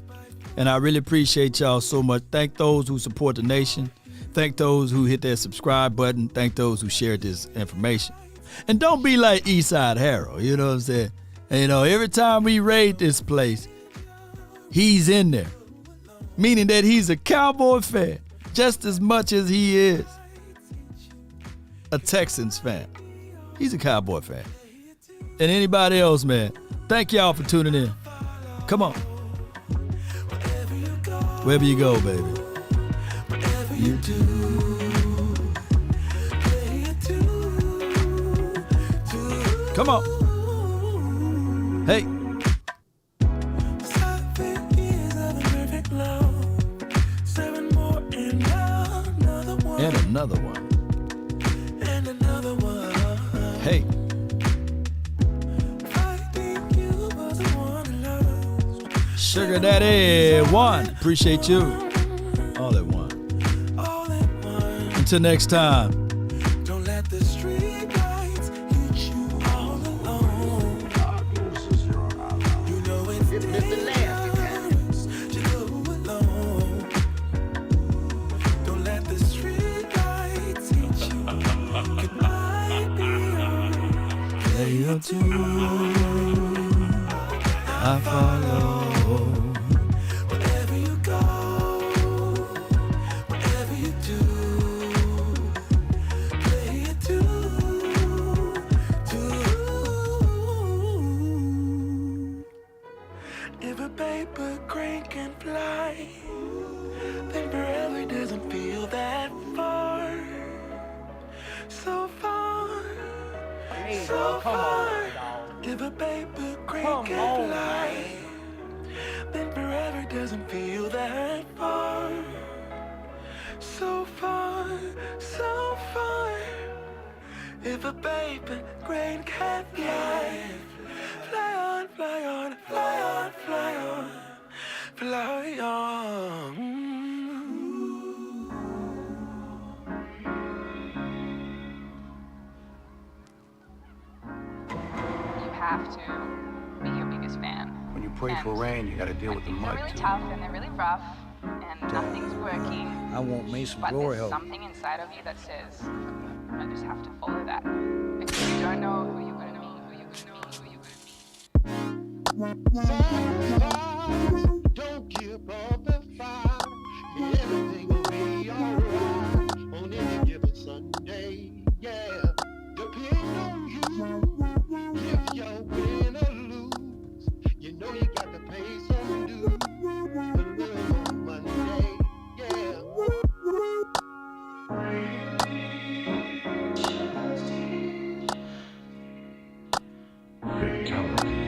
And I really appreciate y'all so much. Thank those who support the nation. Thank those who hit that subscribe button. Thank those who shared this information. And don't be like Eastside Harold, you know what I'm saying? And, you know, every time we raid this place, he's in there. Meaning that he's a Cowboy fan just as much as he is a Texans fan. He's a Cowboy fan. And anybody else, man, thank y'all for tuning in. Come on. Wherever you go, baby. Whatever you do. Come on. Hey. And another one. And another one. Hey. Sugar Daddy, one. Appreciate you. All at one. Until next time. Don't let the street lights hit you all alone. You know it's dangerous to go alone. Don't let the street lights hit you. Goodbye, be Play your tune. I follow. wherever you go, whatever you do, play it too. If a paper crane can fly, then forever doesn't feel that far. So far, so far. If a paper crane can fly, then forever doesn't feel that far. So far, so far. If a paper crane can fly, fly on, fly on, fly on, fly on, fly on. You have to be your biggest fan. When you pray for rain, you got to deal with the They're mud really too. tough and they're really rough and nothing's working. I want me some But glory there's hole. something inside of you that says, I just have to follow that. Because you don't know who you're going to be, who you're going to be, who you're going to be.